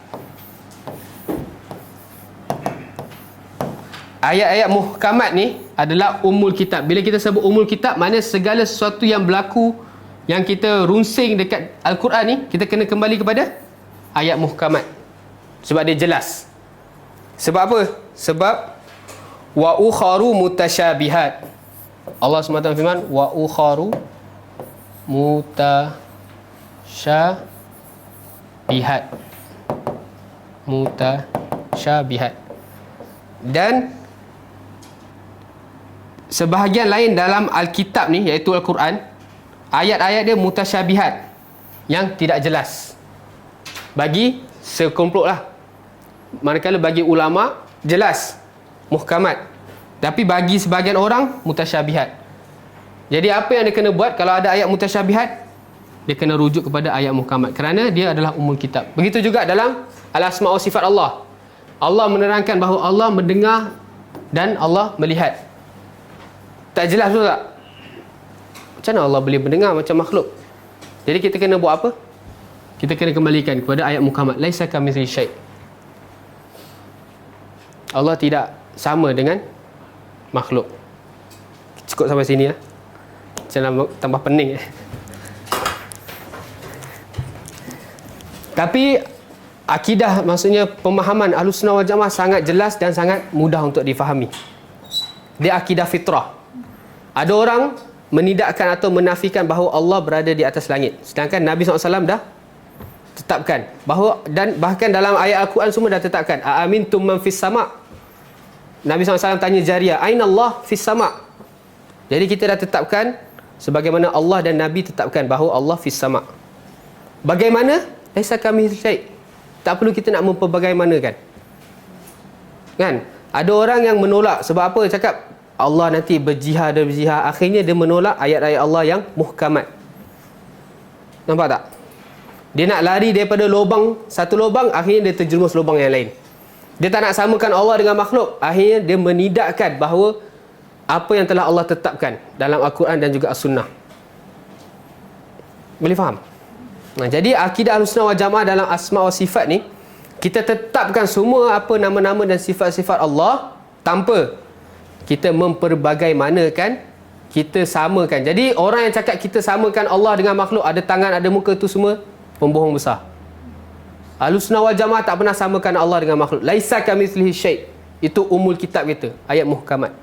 Ayat-ayat muhkamat ni adalah ummul kitab. Bila kita sebut ummul kitab, maknanya segala sesuatu yang berlaku, yang kita runsing dekat Al-Quran ni, kita kena kembali kepada ayat muhkamat. Sebab dia jelas. Sebab apa? Sebab wa ukharu mutasyabihat. Allah SWT firman wa ukharu mutasyabihat. Mutasyabihat. Dan sebahagian lain dalam Alkitab ni, iaitu Al-Quran, ayat-ayat dia mutasyabihat, yang tidak jelas bagi sekelompok lah. Manakala bagi ulama jelas, muhkamat. Tapi bagi sebahagian orang mutasyabihat. Jadi apa yang dia kena buat kalau ada ayat mutasyabihat? Dia kena rujuk kepada ayat muhkamat, kerana dia adalah ummul kitab. Begitu juga dalam al-asma' wa sifat Allah. Allah menerangkan bahawa Allah mendengar dan Allah melihat. Tak jelas, betul tak? Macam mana Allah boleh mendengar macam makhluk? Jadi kita kena buat apa? Kita kena kembalikan kepada ayat muhkamat. Laisa kamitslihi syai'. Allah tidak sama dengan makhluk. Cukup sampai sini lah. Jangan tambah pening. Tapi akidah, maksudnya pemahaman Ahlussunnah wal Jamaah sangat jelas dan sangat mudah untuk difahami. Dia akidah fitrah. Ada orang menidakkan atau menafikan bahawa Allah berada di atas langit, sedangkan Nabi SAW dah tetapkan bahawa, dan bahkan dalam ayat Al-Quran semua dah tetapkan, aamintum man fis sama'. Nabi SAW tanya Jariyah, aina Allah fis sama'. Jadi kita dah tetapkan sebagaimana Allah dan Nabi tetapkan bahawa Allah fis sama'. Bagaimana? Laisa kamitslihi syai'. Tak perlu kita nak memperbagaimanakan. Kan? Ada orang yang menolak sebab apa? Cakap Allah nanti berjihad dan berjihad. Akhirnya dia menolak ayat-ayat Allah yang muhkamat. Nampak tak? Dia nak lari daripada lubang, satu lubang, akhirnya dia terjerumus lubang yang lain. Dia tak nak samakan Allah dengan makhluk, akhirnya dia menidakkan bahawa apa yang telah Allah tetapkan dalam Al-Quran dan juga As-Sunnah. Boleh faham? Nah, jadi akidah Ahlussunnah wal Jamaah dalam asma wa sifat ni, kita tetapkan semua apa nama-nama dan sifat-sifat Allah tanpa kita memperbagaimanakan, kita samakan. Jadi orang yang cakap kita samakan Allah dengan makhluk, ada tangan, ada muka, tu semua pembohong besar. Ahlussunnah wal Jamaah tak pernah samakan Allah dengan makhluk. Laisa kamitslihi syai'. Itu umul kitab kita, ayat muhkamat.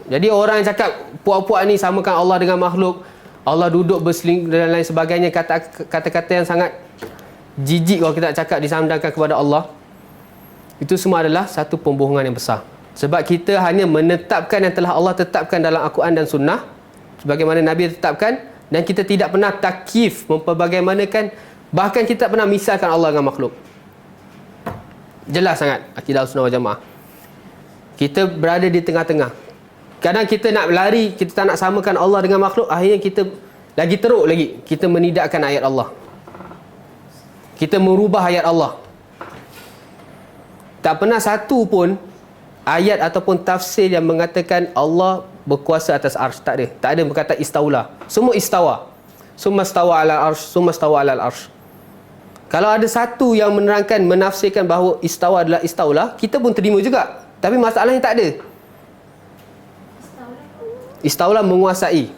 Jadi orang yang cakap puak-puak ni samakan Allah dengan makhluk, Allah duduk berseling dan lain sebagainya, kata-kata yang sangat jijik kalau kita cakap disandarkan kepada Allah, itu semua adalah satu pembohongan yang besar. Sebab kita hanya menetapkan yang telah Allah tetapkan dalam Al-Quran dan Sunnah sebagaimana Nabi tetapkan, dan kita tidak pernah takyif, memperbagaimanakan, bahkan kita tak pernah misalkan Allah dengan makhluk. Jelas sangat akidah Ahlussunnah wal Jamaah. Kita berada di tengah-tengah. Kadang kita nak lari, kita tak nak samakan Allah dengan makhluk, akhirnya kita lagi teruk lagi, kita menidakkan ayat Allah, kita merubah ayat Allah. Tak pernah satu pun ayat ataupun tafsir yang mengatakan Allah berkuasa atas arsy. Tak ada. Tak ada berkata istaula. Semua istawa. Summa stawa ala arsy, summa stawa ala arsy. Kalau ada satu yang menerangkan, menafsirkan bahawa istawa adalah istaula, kita pun terima juga. Tapi masalahnya tak ada. Istaula menguasai.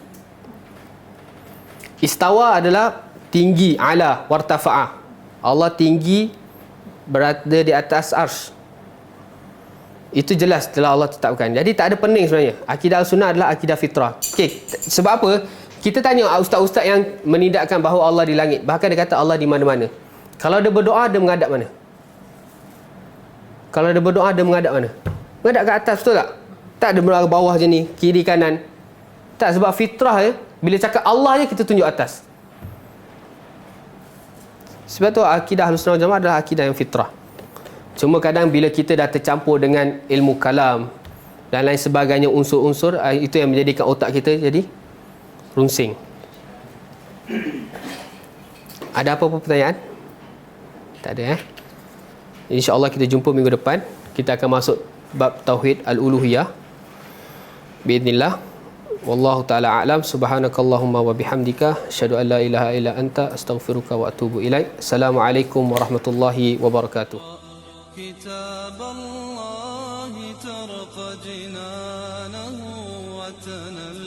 Istawa adalah tinggi, ala, wartafa'a. Allah tinggi, berada di atas arsy. Itu jelas telah Allah tetapkan. Jadi tak ada pening sebenarnya. Akidah Sunnah adalah akidah fitrah. Okey, sebab apa? Kita tanya ustaz-ustaz yang menidakkan bahawa Allah di langit. Bahkan dia kata Allah di mana-mana. Kalau dia berdoa, dia menghadap mana? Kalau dia berdoa, dia menghadap mana? Menghadap ke atas, betul tak? Tak ada menghadap ke bawah je ni, kiri kanan. Tak, sebab fitrah ya. Bila cakap Allah je, kita tunjuk atas. Sebab tu akidah Ahlussunnah wal Jamaah adalah akidah yang fitrah. Cuma kadang bila kita dah tercampur dengan ilmu kalam dan lain sebagainya, unsur-unsur, itu yang menjadikan otak kita jadi runsing. Ada apa-apa pertanyaan? Tak ada InsyaAllah kita jumpa minggu depan. Kita akan masuk bab Tauhid Al-Uluhiyah biidznillah. Wallahu ta'ala a'lam. Subhanakallahumma wa bihamdika asyhadu an la ilaha illa anta astaghfiruka wa atubu ilaik. Assalamualaikum warahmatullahi wabarakatuh. كتاب الله ترق جنانه وتنل